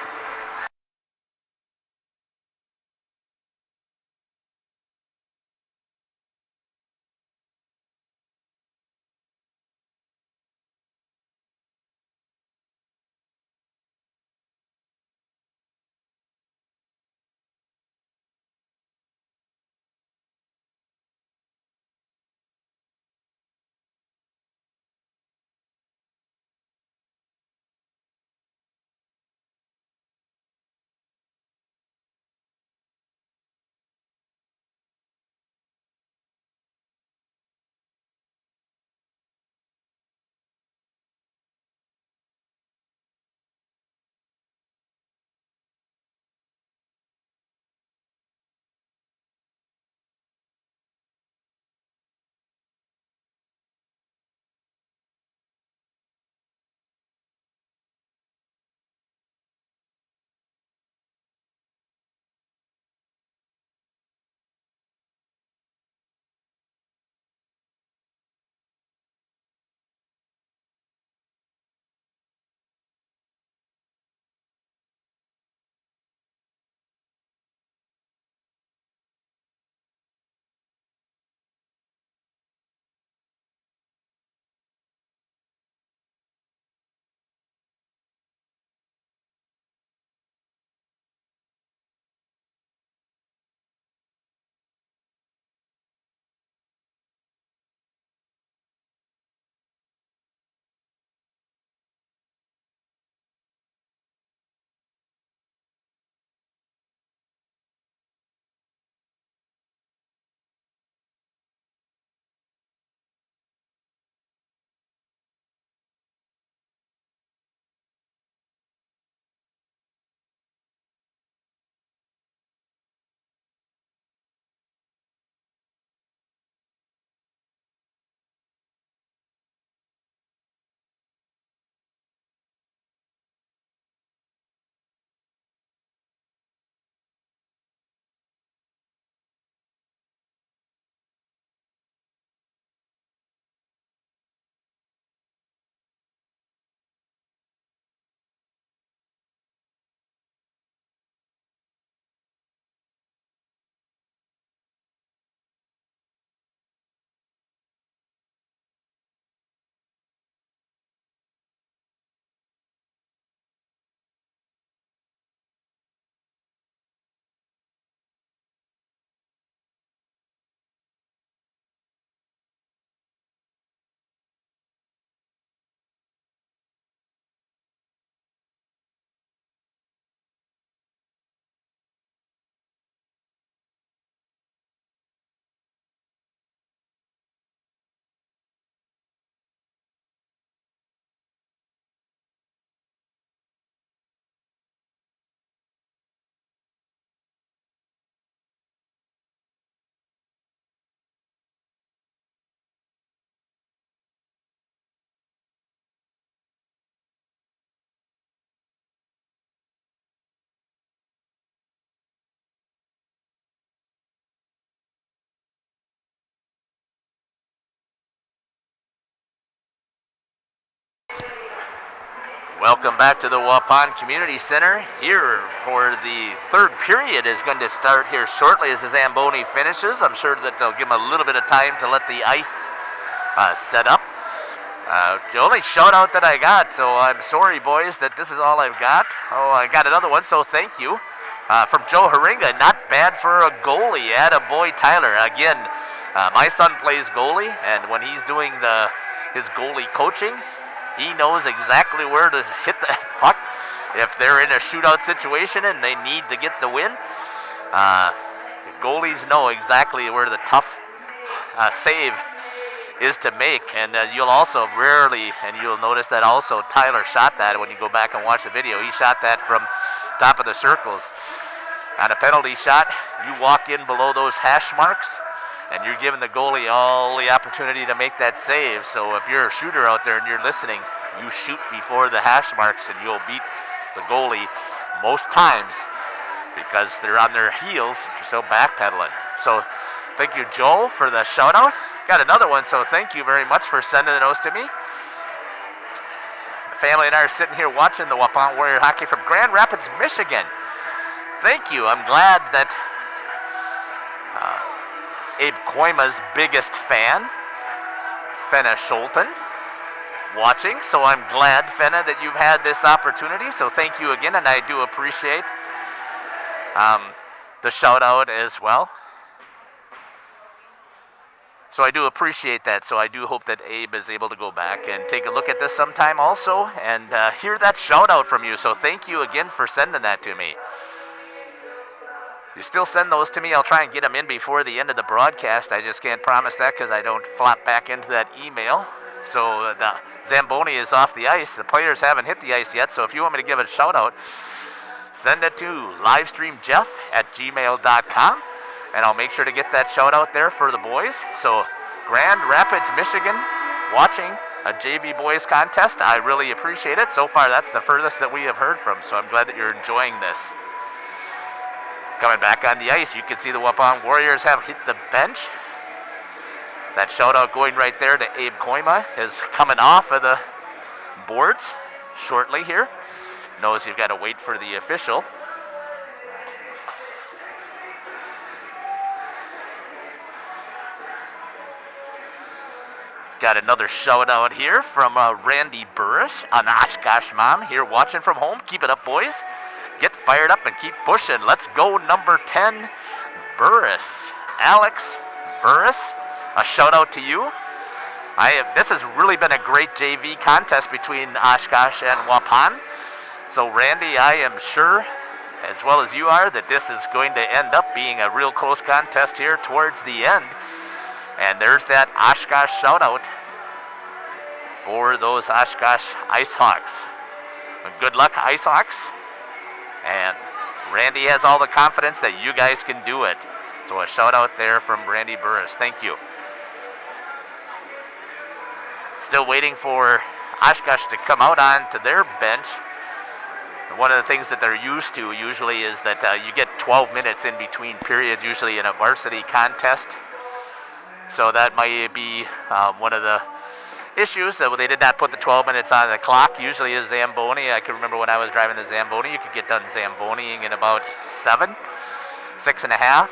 Welcome back to the Waupun Community Center. Here for the third period is going to start here shortly as the Zamboni finishes. I'm sure that they'll give them a little bit of time to let the ice set up. The only shout out that I got, so I'm sorry boys that this is all I've got. Oh, I got another one, so thank you. From Joe Haringa, not bad for a goalie. Attaboy Tyler. Again, my son plays goalie, and when he's doing his goalie coaching, he knows exactly where to hit the puck. If they're in a shootout situation and they need to get the win, goalies know exactly where the tough save is to make. And you'll also rarely, and you'll notice that also Tyler shot that when you go back and watch the video. He shot that from top of the circles. On a penalty shot, you walk in below those hash marks, and you're giving the goalie all the opportunity to make that save. So if you're a shooter out there and you're listening, you shoot before the hash marks and you'll beat the goalie most times because they're on their heels, so backpedaling. So thank you, Joe, for the shout out. Got another one, so thank you very much for sending those to me. The family and I are sitting here watching the Waupun Warrior hockey from Grand Rapids, Michigan. Thank you. I'm glad that Abe Koima's biggest fan, Fenna Scholten, watching. So I'm glad, Fenna, that you've had this opportunity. So thank you again, and I do appreciate the shout out as well. So I do appreciate that. So I do hope that Abe is able to go back and take a look at this sometime also and hear that shout out from you. So thank you again for sending that to me. You still send those to me, I'll try and get them in before the end of the broadcast. I just can't promise that because I don't flop back into that email. So the Zamboni is off the ice. The players haven't hit the ice yet, so if you want me to give a shout out, send it to livestreamjeff@gmail.com, and I'll make sure to get that shout out there for the boys. So Grand Rapids, Michigan, watching a JV boys contest. I really appreciate it. So far, that's the furthest that we have heard from, so I'm glad that you're enjoying this. Coming back on the ice, you can see the Waupun Warriors have hit the bench. That shout out going right there to Abe Koima is coming off of the boards shortly here. Knows you've got to wait for the official. Got another shout out here from Randy Burris, an Oshkosh mom here watching from home. Keep it up, boys. Get fired up and keep pushing. Let's go, number 10, Burris. Alex Burris, a shout out to you. This has really been a great JV contest between Oshkosh and Waupun. So Randy, I am sure, as well as you are, that this is going to end up being a real close contest here towards the end. And there's that Oshkosh shout out for those Oshkosh Ice Hawks. Good luck, Ice Hawks. And Randy has all the confidence that you guys can do it. So a shout out there from Randy Burris. Thank you. Still waiting for Oshkosh to come out onto their bench. One of the things that they're used to usually is that you get 12 minutes in between periods, usually in a varsity contest. So that might be one of the issues that they did not put the 12 minutes on the clock. Usually a Zamboni, I can remember when I was driving the Zamboni, you could get done Zamboniing in about 6.5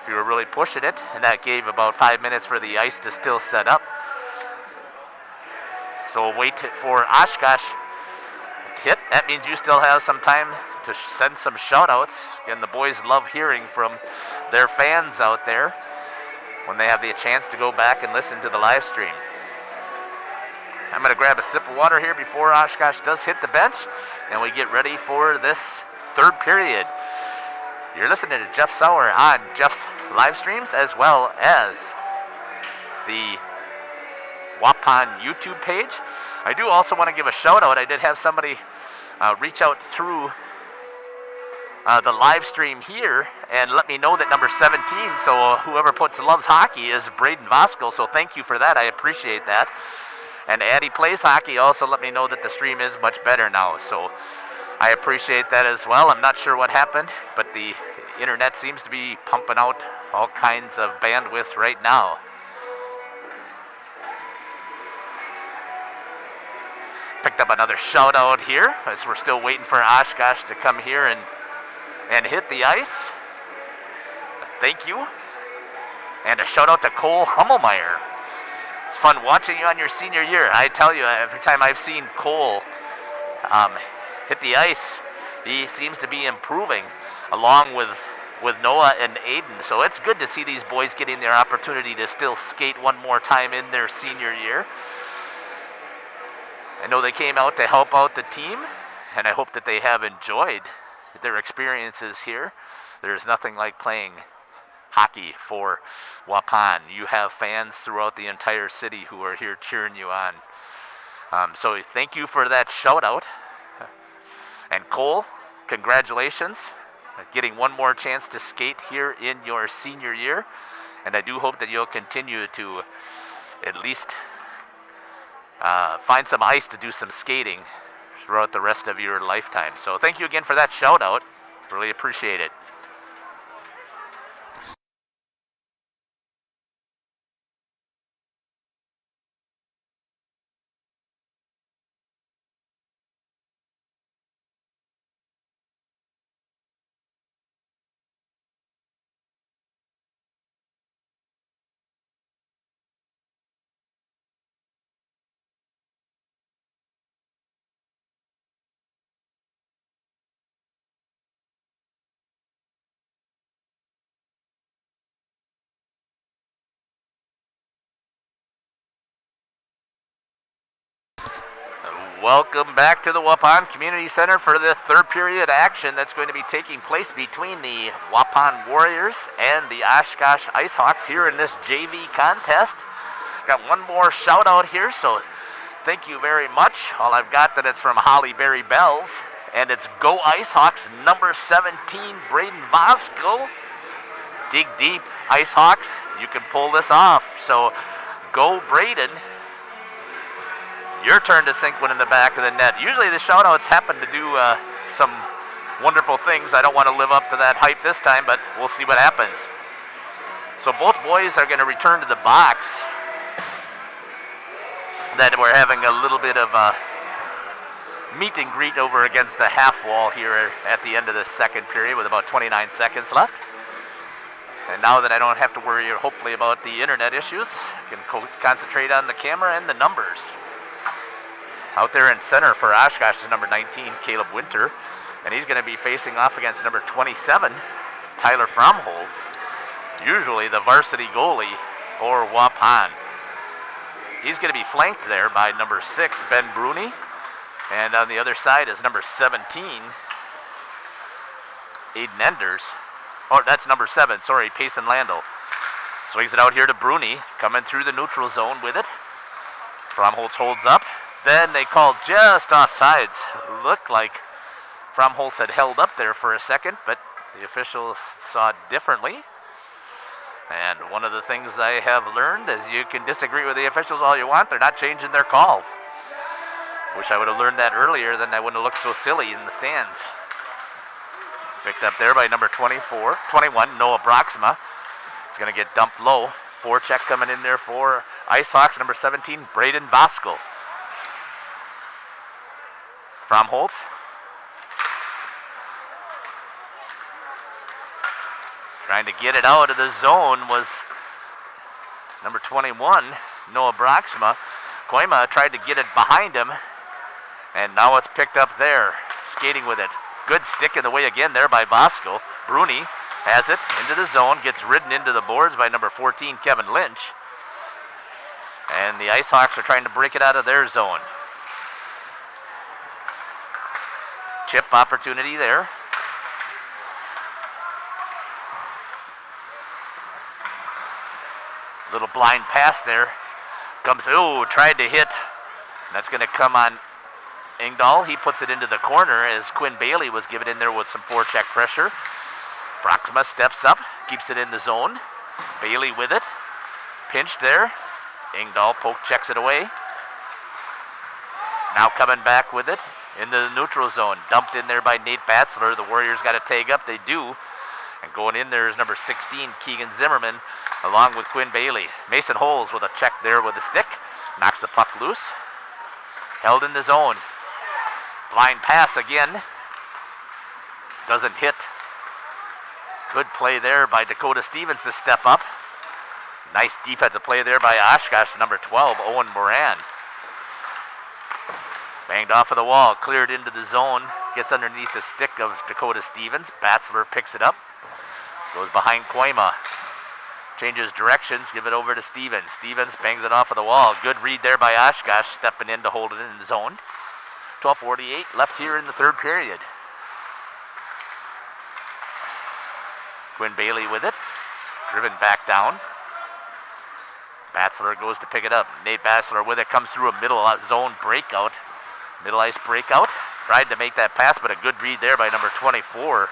if you were really pushing it, and that gave about 5 minutes for the ice to still set up. So we'll wait for Oshkosh to hit. That means you still have some time to send some shout outs. Again, the boys love hearing from their fans out there when they have the chance to go back and listen to the live stream. I'm going to grab a sip of water here before Oshkosh does hit the bench, and we get ready for this third period. You're listening to Jeff Sauer on Jeff's live streams, as well as the Waupun YouTube page. I do also want to give a shout out. I did have somebody reach out through the live stream here and let me know that number 17, so whoever puts loves hockey, is Braden Voskel. So thank you for that. I appreciate that. And Addie Plays Hockey also let me know that the stream is much better now. So I appreciate that as well. I'm not sure what happened, but the internet seems to be pumping out all kinds of bandwidth right now. picked up another shout out here as we're still waiting for Oshkosh to come here and hit the ice. Thank you. And a shout out to Cole Hummelmeyer. It's fun watching you on your senior year. I tell you, every time I've seen Cole hit the ice, he seems to be improving along with Noah and Aiden. So it's good to see these boys getting their opportunity to still skate one more time in their senior year. I know they came out to help out the team, and I hope that they have enjoyed their experiences here. There's nothing like playing hockey for Waupun. You have fans throughout the entire city who are here cheering you on. So thank you for that shout out. And Cole, congratulations. Getting one more chance to skate here in your senior year. And I do hope that you'll continue to at least find some ice to do some skating throughout the rest of your lifetime. So thank you again for that shout out. Really appreciate it. Welcome back to the Waupun Community Center for the third period action that's going to be taking place between the Waupun Warriors and the Oshkosh IceHawks here in this JV contest. Got one more shout out here, so thank you very much. All I've got that it's from Holly Berry Bells, and it's Go IceHawks number 17, Braden Bosco. Dig deep, IceHawks. You can pull this off. So go Braden. Your turn to sink one in the back of the net. Usually the shout-outs happen to do some wonderful things. I don't want to live up to that hype this time, but we'll see what happens. So both boys are going to return to the box. Then we're having a little bit of a meet and greet over against the half wall here at the end of the second period with about 29 seconds left. And now that I don't have to worry, hopefully, about the internet issues, I can concentrate on the camera and the numbers. Out there in center for Oshkosh is number 19, Caleb Winter. And he's going to be facing off against number 27, Tyler Fromholz. Usually the varsity goalie for Waupun. He's going to be flanked there by number 6, Ben Bruni. And on the other side is number 17, Aiden Enders. Oh, that's number 7, sorry, Payson Landel. Swings it out here to Bruni, coming through the neutral zone with it. Fromholz holds up. Then they called just offsides. Looked like Fromholz had held up there for a second, but the officials saw it differently. And one of the things I have learned is you can disagree with the officials all you want. They're not changing their call. Wish I would have learned that earlier, then I wouldn't have looked so silly in the stands. Picked up there by number 21, Noah Broxma. It's going to get dumped low. Forecheck coming in there for IceHawks, number 17, Braden Bosco. Fromholz. Trying to get it out of the zone was number 21, Noah Broxma. Koima tried to get it behind him, and now it's picked up there, skating with it. Good stick in the way again there by Bosco. Bruni has it into the zone, gets ridden into the boards by number 14, Kevin Lynch. And the IceHawks are trying to break it out of their zone. Chip opportunity there. Little blind pass there. Tried to hit. That's going to come on Engdahl. He puts it into the corner as Quinn Bailey was given in there with some forecheck pressure. Broxma steps up, keeps it in the zone. Bailey with it. Pinched there. Engdahl checks it away. Now coming back with it into the neutral zone. Dumped in there by Nate Batzler. The Warriors got to tag up. They do. And going in there is number 16, Keegan Zimmerman, along with Quinn Bailey. Mason Holes with a check there with a stick. Knocks the puck loose. held in the zone. Blind pass again. Doesn't hit. Good play there by Dakota Stevens to step up. Nice defensive play there by Oshkosh, number 12, Owen Moran. Banged off of the wall, cleared into the zone, gets underneath the stick of Dakota Stevens. Batzler picks it up, goes behind Koima. Changes directions, give it over to Stevens. Stevens bangs it off of the wall. Good read there by Oshkosh, stepping in to hold it in the zone. 12:48 left here in the third period. Quinn Bailey with it, driven back down. Batzler goes to pick it up. Nate Batzler with it, comes through a middle zone breakout. Middle ice breakout. Tried to make that pass, but a good read there by number 24,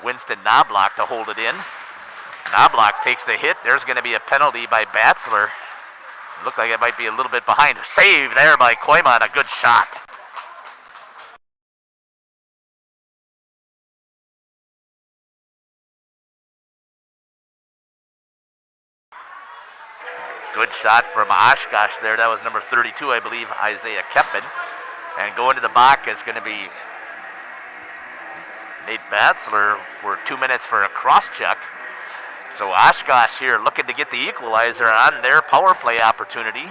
Winston Knobloch, to hold it in. Knobloch takes the hit. There's going to be a penalty by Batzler. Looked like it might be a little bit behind. Save there by Koima, and a good shot. Good shot from Oshkosh there. That was number 32, I believe, Isaiah Keppen. And going to the box is going to be Nate Batzler for 2 minutes for a cross check. So Oshkosh here looking to get the equalizer on their power play opportunity.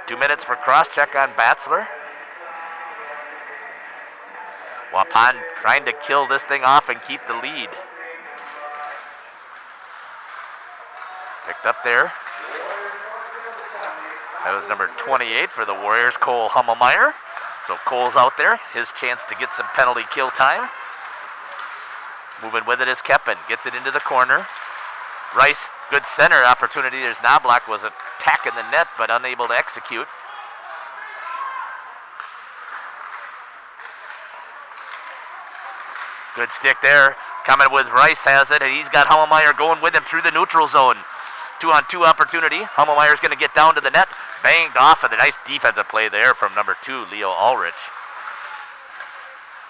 2 minutes for cross check on Batzler. Waupun trying to kill this thing off and keep the lead. Picked up there. That was number 28 for the Warriors, Cole Hummelmeyer. So Cole's out there, his chance to get some penalty kill time. Moving with it is Keppen, gets it into the corner. Rice, good center opportunity. There's Knobloch, was attacking the net but unable to execute. Good stick there. Coming with Rice has it, and he's got Hummelmeyer going with him through the neutral zone. 2-on-2 opportunity. Hummelmeyer's going to get down to the net. Banged off of the nice defensive play there from number 2, Leo Ulrich.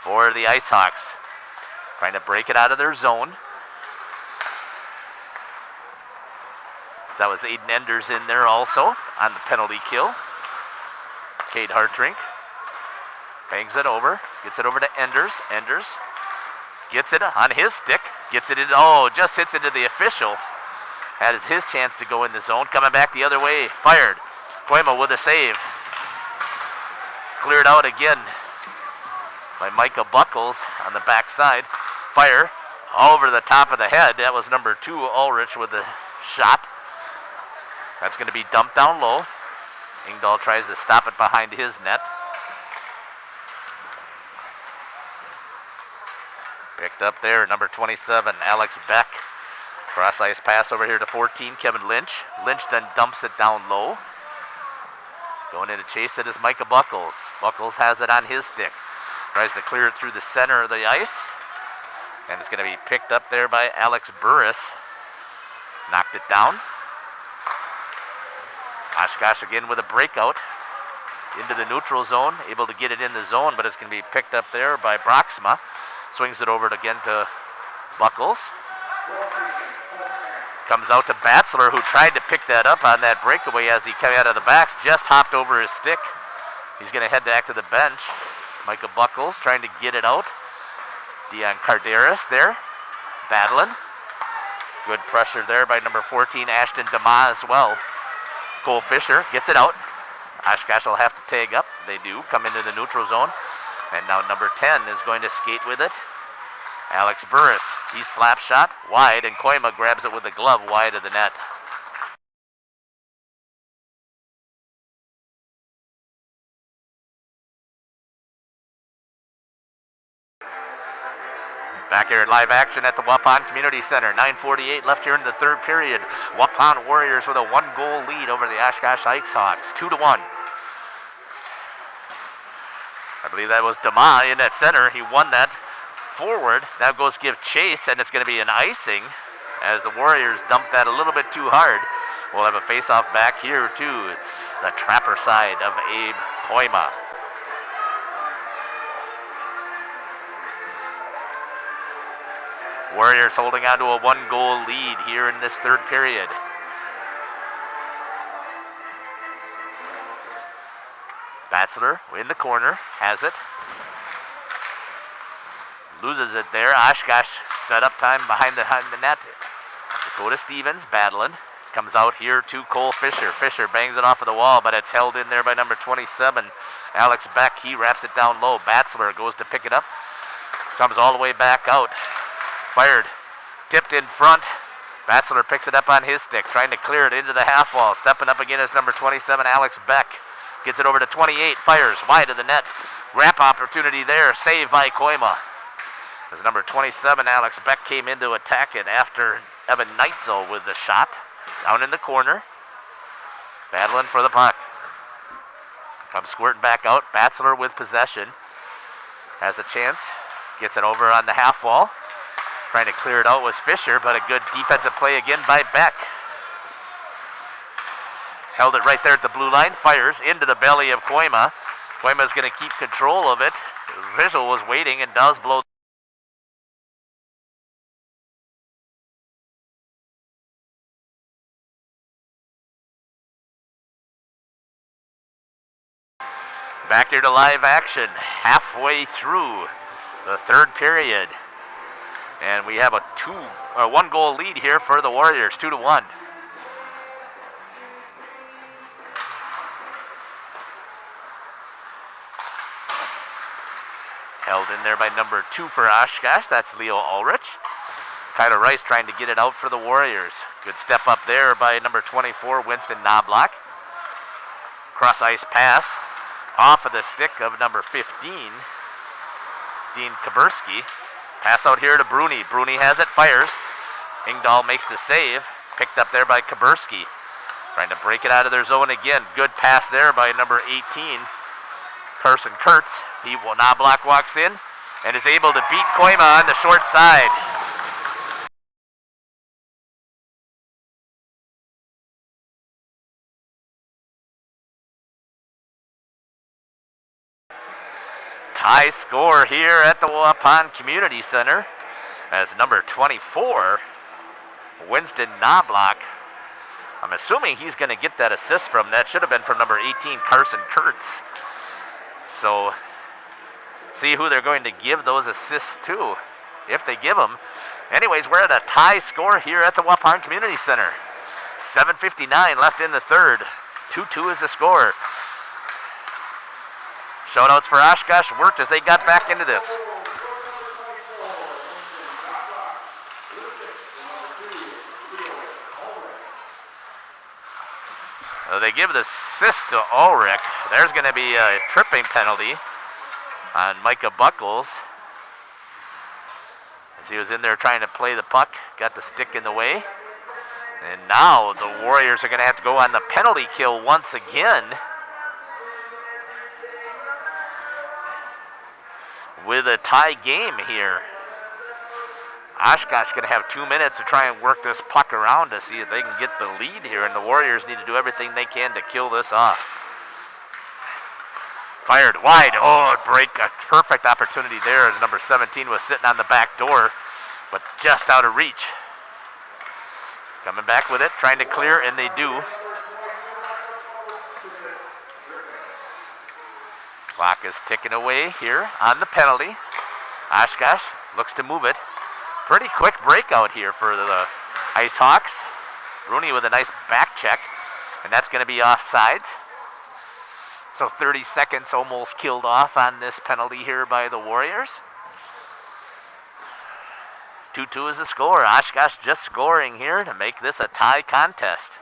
For the IceHawks. Trying to break it out of their zone. So that was Aiden Enders in there also on the penalty kill. Cade Hartrink bangs it over. Gets it over to Enders. Enders gets it on his stick. Gets it in. Oh, just hits into the official. That is his chance to go in the zone. Coming back the other way. Fired. Koima with a save. Cleared out again by Micah Buckles on the backside. Fire over the top of the head. That was number 2, Ulrich, with the shot. That's going to be dumped down low. Ingdahl tries to stop it behind his net. Picked up there, number 27, Alex Beck. Cross ice pass over here to 14, Kevin Lynch. Lynch then dumps it down low. Going in to chase it is Micah Buckles. Buckles has it on his stick. Tries to clear it through the center of the ice. And it's going to be picked up there by Alex Burris. Knocked it down. Oshkosh again with a breakout into the neutral zone. Able to get it in the zone, but it's going to be picked up there by Broxma. Swings it over again to Buckles. Comes out to Batzler, who tried to pick that up on that breakaway as he came out of the backs. Just hopped over his stick. He's going to head back to the bench. Micah Buckles trying to get it out. Dion Carderas there, battling. Good pressure there by number 14, Ashton DeMa as well. Cole Fisher gets it out. Oshkosh will have to tag up. They do come into the neutral zone. And now number 10 is going to skate with it. Alex Burris, he slap shot wide, and Koima grabs it with the glove wide of the net. Back here at live action at the Waupun Community Center. 9:48 left here in the third period. Waupun Warriors with a 1-goal lead over the Oshkosh IceHawks, 2-1. I believe that was DeMa in that center. He won that forward. Now goes give chase, and it's going to be an icing as the Warriors dump that a little bit too hard. We'll have a face-off back here to the trapper side of Abe Koima. Warriors holding on to a 1-goal lead here in this third period. Batzler in the corner, has it. Loses it there. Oshkosh set up time behind the net. Dakota Stevens battling. Comes out here to Cole Fisher. Fisher bangs it off of the wall, but it's held in there by number 27, Alex Beck. He wraps it down low. Batzler goes to pick it up. Comes all the way back out. Fired. Tipped in front. Batzler picks it up on his stick, trying to clear it into the half wall. Stepping up again is number 27, Alex Beck. Gets it over to 28. Fires wide of the net. Wrap opportunity there. Saved by Koima. As number 27, Alex Beck, came in to attack it after Evan Neitzel with the shot. Down in the corner. Battling for the puck. Comes squirting back out. Batzler with possession. Has a chance. Gets it over on the half wall. Trying to clear it out was Fisher, but a good defensive play again by Beck. Held it right there at the blue line. Fires into the belly of Koima. Koima's going to keep control of it. Visual was waiting and does blow. Back here to live action, halfway through the third period. And we have a 1-goal lead here for the Warriors, 2-1. Held in there by number 2 for Oshkosh, that's Leo Ulrich. Tyler Rice trying to get it out for the Warriors. Good step up there by number 24, Winston Knobloch. Cross ice pass. Off of the stick of number 15, Dean Kaburski. Pass out here to Bruni. Bruni has it, fires. Ingdahl makes the save. Picked up there by Kaburski. Trying to break it out of their zone again. Good pass there by number 18, Carson Kurtz. Knobloch walks in and is able to beat Koima on the short side. High score here at the Waupun Community Center as number 24, Winston Knobloch. I'm assuming he's going to get that assist from that. Should have been from number 18, Carson Kurtz. So, see who they're going to give those assists to, if they give them. Anyways, we're at a tie score here at the Waupun Community Center. 7:59 left in the third. 2-2 is the score. Shoutouts for Oshkosh worked as they got back into this. They give the assist to Ulrich. There's going to be a tripping penalty on Micah Buckles, as he was in there trying to play the puck, got the stick in the way. And now the Warriors are going to have to go on the penalty kill once again, with a tie game here. Oshkosh going to have 2 minutes to try and work this puck around to see if they can get the lead here, and the Warriors need to do everything they can to kill this off. Fired wide. Oh, break. A perfect opportunity there as number 17 was sitting on the back door, but just out of reach. Coming back with it, trying to clear, and they do. Clock is ticking away here on the penalty. Oshkosh looks to move it. Pretty quick breakout here for the Ice Hawks. Rooney with a nice back check, and that's going to be offsides. So 30 seconds almost killed off on this penalty here by the Warriors. 2-2 is the score. Oshkosh just scoring here to make this a tie contest.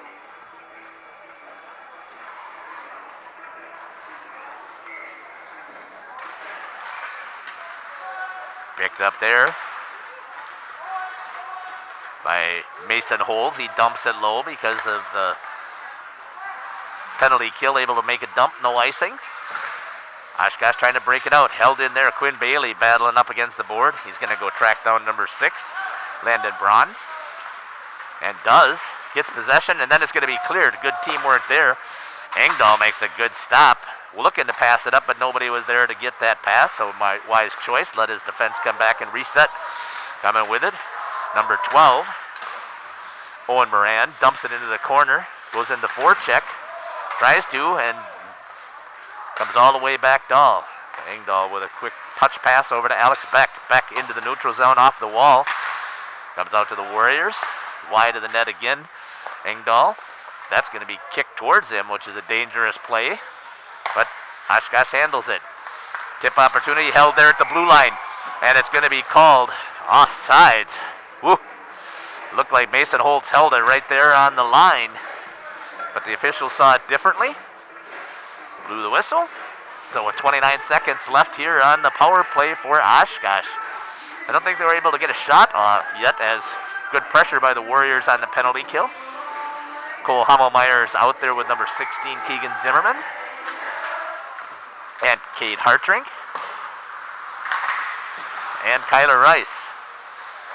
Picked up there by Mason Holds. He dumps it low because of the penalty kill, able to make a dump, no icing. Oshkosh trying to break it out. Held in there, Quinn Bailey battling up against the board. He's going to go track down number 6, Landon Braun. And does. Gets possession, and then it's going to be cleared. Good teamwork there. Engdahl makes a good stop. Looking to pass it up, but nobody was there to get that pass, so my wise choice. Let his defense come back and reset. Coming with it, number 12, Owen Moran, dumps it into the corner, goes into forecheck, tries to, and Comes all the way back Dahl. Engdahl with a quick touch pass over to Alex Beck. Beck into the neutral zone off the wall. Comes out to the Warriors. Wide of the net again. Engdahl. That's going to be kicked towards him, which is a dangerous play. But Oshkosh handles it. Tip opportunity held there at the blue line. And it's going to be called offsides. Woo. Looked like Mason Holtz held it right there on the line. But the officials saw it differently. Blew the whistle. So with 29 seconds left here on the power play for Oshkosh. I don't think they were able to get a shot off yet, as good pressure by the Warriors on the penalty kill. Cole Hummelmeyer's out there with number 16, Keegan Zimmerman. And Cade Hartring. And Kyler Rice.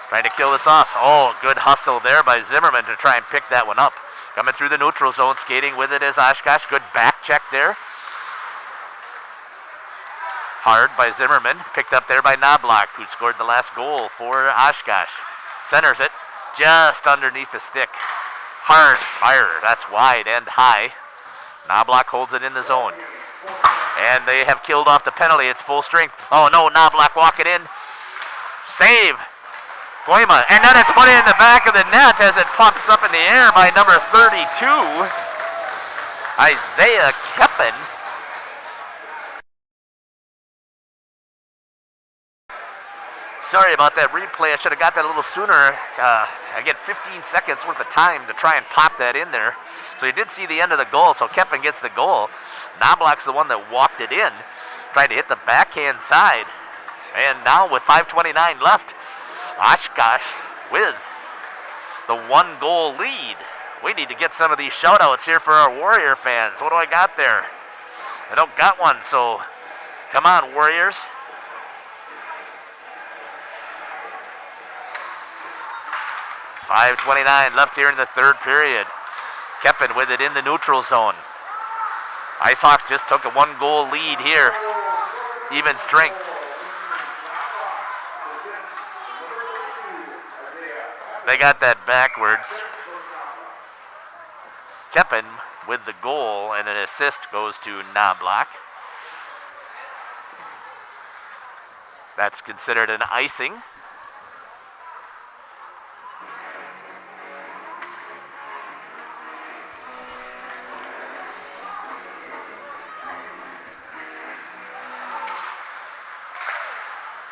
Trying to kill this off. Oh, good hustle there by Zimmerman to try and pick that one up. Coming through the neutral zone, skating with it as Oshkosh. Good back check there. Hard by Zimmerman, picked up there by Knobloch, who scored the last goal for Oshkosh. Centers it just underneath the stick. Hard fire, that's wide and high. Knobloch holds it in the zone. And they have killed off the penalty, it's full strength. Oh no, Knobloch walking in. Save. Koima, and then it's put in the back of the net as it pops up in the air by number 32, Isaiah Keppen. Sorry about that replay. I should have got that a little sooner. I get 15 seconds worth of time to try and pop that in there. So you did see the end of the goal, so Keppen gets the goal. Knobloch's the one that walked it in, tried to hit the backhand side. And now with 5:29 left, Oshkosh with the 1-goal lead. We need to get some of these shout-outs here for our Warrior fans. What do I got there? I don't got one, so come on, Warriors. .5:29 left here in the third period. Keppen with it in the neutral zone. IceHawks just took a 1-goal lead here. Even strength. They got that backwards. Keppen with the goal, and an assist goes to Knobloch. That's considered an icing.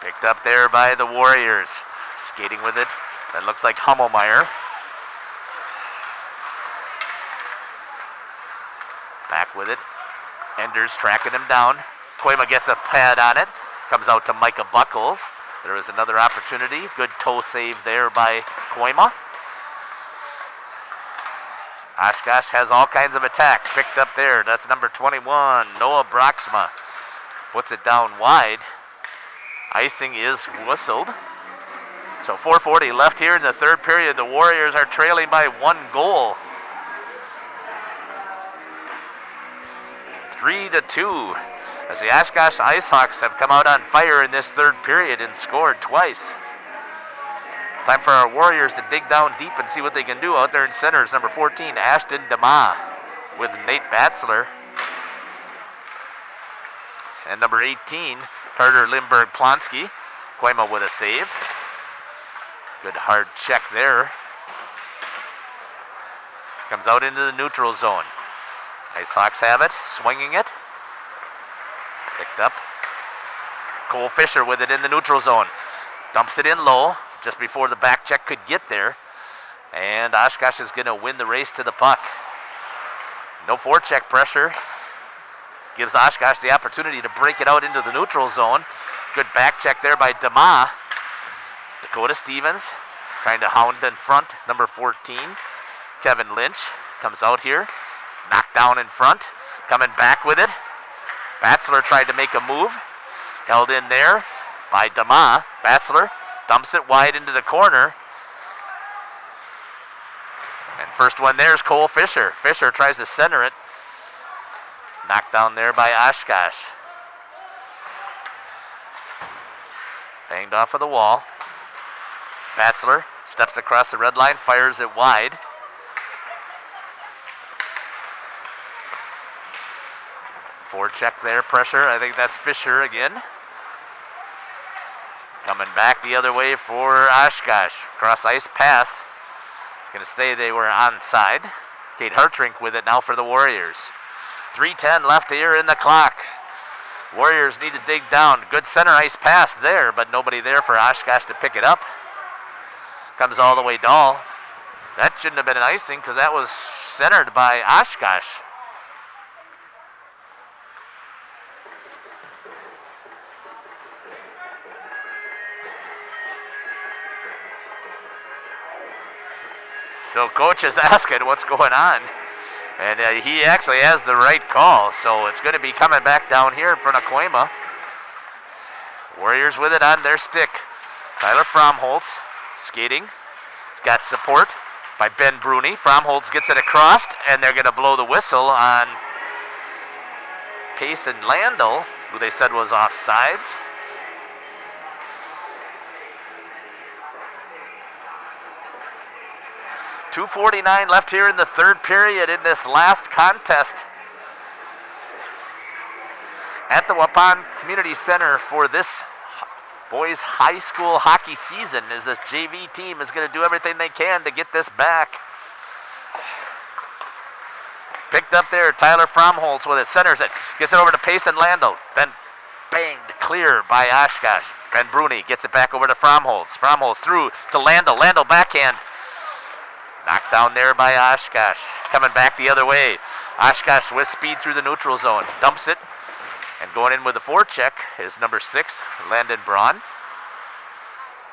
Picked up there by the Warriors. Skating with it. That looks like Hummelmeyer. Back with it. Enders tracking him down. Koima gets a pad on it. Comes out to Micah Buckles. There is another opportunity. Good toe save there by Koima. Oshkosh has all kinds of attack. Picked up there. That's number 21, Noah Broxma. Puts it down wide. Icing is whistled. So 4:40 left here in the third period. The Warriors are trailing by 1 goal. 3-2. As the Oshkosh IceHawks have come out on fire in this third period and scored twice. Time for our Warriors to dig down deep and see what they can do out there in centers. Number 14, Ashton DeMa with Nate Batzler. And number 18, Carter Lindbergh-Plonsky. Koima with a save. Good hard check there. Comes out into the neutral zone. IceHawks have it, swinging it. Picked up. Cole Fisher with it in the neutral zone. Dumps it in low, just before the back check could get there. And Oshkosh is going to win the race to the puck. No forecheck pressure. Gives Oshkosh the opportunity to break it out into the neutral zone. Good back check there by DeMa. Dakota Stevens trying to hound in front. Number 14, Kevin Lynch comes out here. Knocked down in front. Coming back with it. Batzler tried to make a move. Held in there by DeMa. Batzler dumps it wide into the corner. And first one there is Cole Fisher. Fisher tries to center it. Knocked down there by Oshkosh. Banged off of the wall. Batzler steps across the red line, fires it wide. Forecheck there, pressure. I think that's Fisher again. Coming back the other way for Oshkosh. Cross ice pass. Going to stay, they were onside. Kate Hartrink with it now for the Warriors. 3:10 left here in the clock. Warriors need to dig down. Good center ice pass there, but nobody there for Oshkosh to pick it up. Comes all the way Dahl. That shouldn't have been an icing because that was centered by Oshkosh. So coach is asking what's going on. And he actually has the right call. So it's going to be coming back down here in front of Koima. Warriors with it on their stick. Tyler Fromholtz skating. It's got support by Ben Bruni. Fromholtz gets it across, and they're going to blow the whistle on Payson Landel, who they said was offsides. .249 left here in the third period in this last contest at the Waupun Community Center for this boys high school hockey season, as this JV team is going to do everything they can to get this back. Picked up there, Tyler Fromholtz with it, centers it, gets it over to Payson Landel, then banged clear by Oshkosh. Ben Bruni gets it back over to Fromholtz. Fromholtz through to Landel, Landel backhand. Knocked down there by Oshkosh. Coming back the other way. Oshkosh with speed through the neutral zone. Dumps it. And going in with the forecheck is number 6, Landon Braun.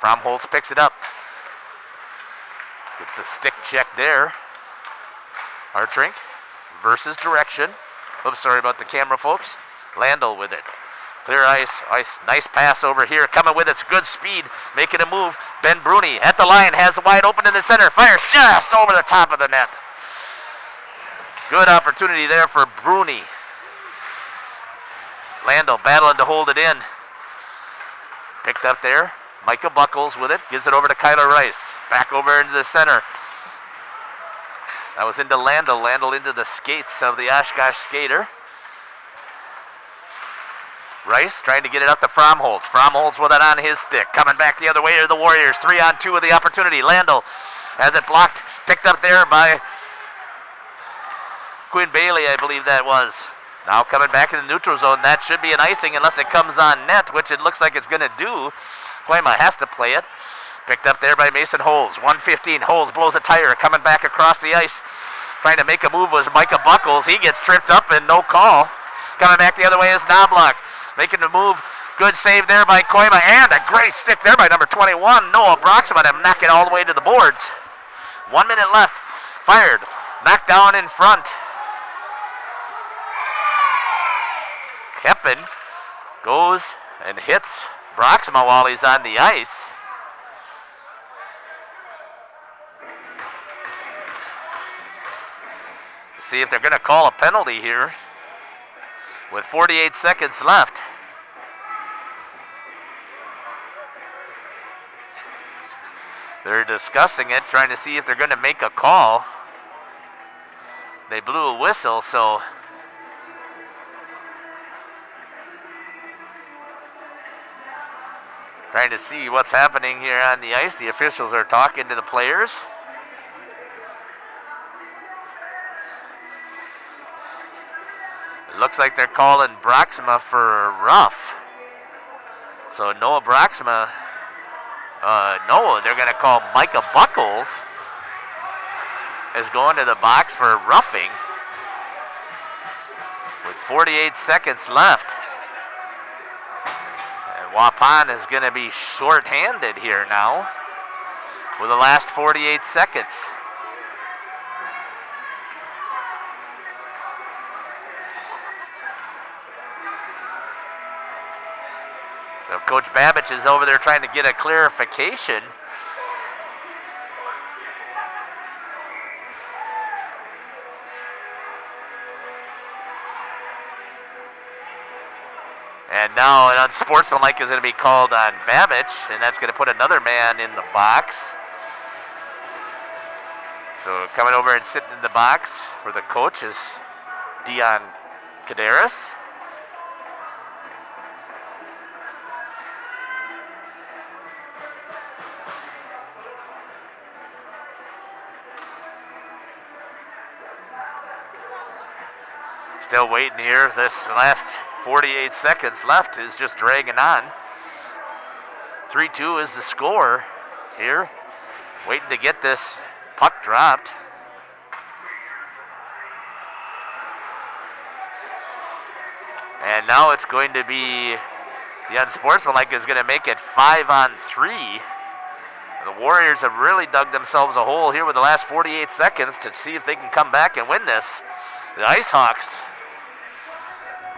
Fromholtz picks it up. Gets a stick check there. Hartrink versus direction. Oops, sorry about the camera, folks. Landel with it. Clear ice, nice pass over here. Coming with its good speed, making a move. Ben Bruni at the line, has it wide open in the center. Fires just over the top of the net. Good opportunity there for Bruni. Landel battling to hold it in. Picked up there. Micah Buckles with it. Gives it over to Kyler Rice. Back over into the center. That was into Landel. Landel into the skates of the Oshkosh skater. Rice trying to get it up to Fromholtz. Fromholtz with it on his stick. Coming back the other way are the Warriors. 3-on-2 with the opportunity. Landel has it blocked. Picked up there by Quinn Bailey, I believe that was. Now coming back in the neutral zone. That should be an icing unless it comes on net, which it looks like it's going to do. Koima has to play it. Picked up there by Mason Holes. 1:15. Holes blows a tire. Coming back across the ice. Trying to make a move was Micah Buckles. He gets tripped up and no call. Coming back the other way is Knobloch. Making the move. Good save there by Koima. And a great stick there by number 21, Noah Broxman, to knock it all the way to the boards. 1 minute left. Fired. Knocked down in front. Keppen goes and hits Broxma while he's on the ice. See if they're going to call a penalty here with 48 seconds left. They're discussing it, trying to see if they're going to make a call. They blew a whistle, so trying to see what's happening here on the ice. The officials are talking to the players. It looks like they're calling Broxma for rough. So Noah Broxma, no, they're going to call Micah Buckles is going to the box for roughing with 48 seconds left. And Waupun is going to be short-handed here now with the last 48 seconds. So Coach Babich is over there trying to get a clarification. And now an unsportsmanlike is going to be called on Babich, and that's going to put another man in the box. So coming over and sitting in the box for the coach is Dion Caderas. Still waiting here. This last 48 seconds left is just dragging on. 3-2 is the score here. Waiting to get this puck dropped. And now it's going to be the unsportsmanlike is going to make it 5-on-3. The Warriors have really dug themselves a hole here with the last 48 seconds to see if they can come back and win this. The IceHawks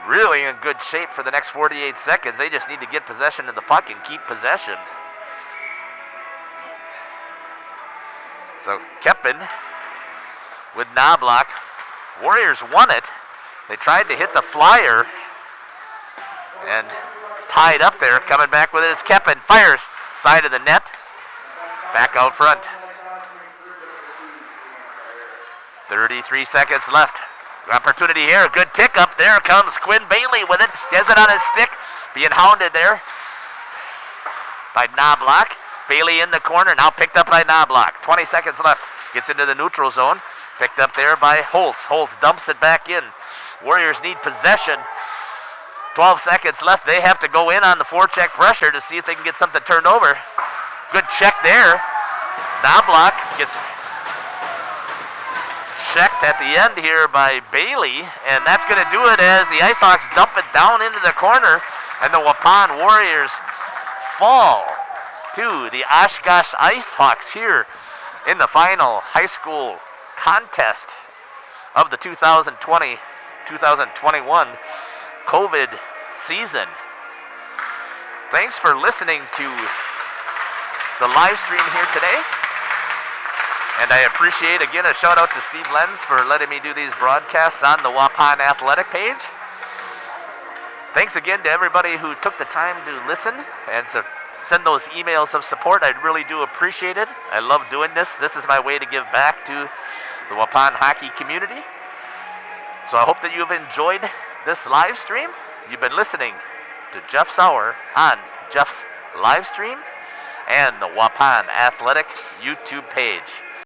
really in good shape for the next 48 seconds. They just need to get possession of the puck and keep possession. So Keppen with Knobloch. Warriors won it. They tried to hit the flyer and tied up there. Coming back with it is Keppen. Fires side of the net. Back out front. 33 seconds left. Opportunity here. Good pickup. There comes Quinn Bailey with it. He has it on his stick. Being hounded there by Knobloch. Bailey in the corner. Now picked up by Knobloch. 20 seconds left. Gets into the neutral zone. Picked up there by Holtz. Holtz dumps it back in. Warriors need possession. 12 seconds left. They have to go in on the forecheck pressure to see if they can get something turned over. Good check there. Knobloch gets checked at the end here by Bailey, and that's going to do it as the IceHawks dump it down into the corner, and the Waupun Warriors fall to the Oshkosh IceHawks here in the final high school contest of the 2020-2021 COVID season. Thanks for listening to the live stream here today. And I appreciate, again, a shout out to Steve Lenz for letting me do these broadcasts on the Waupun Athletic page. Thanks again to everybody who took the time to listen and send those emails of support. I really do appreciate it. I love doing this. This is my way to give back to the Waupun hockey community. So I hope that you've enjoyed this live stream. You've been listening to Jeff Sauer on Jeff's live stream and the Waupun Athletic YouTube page.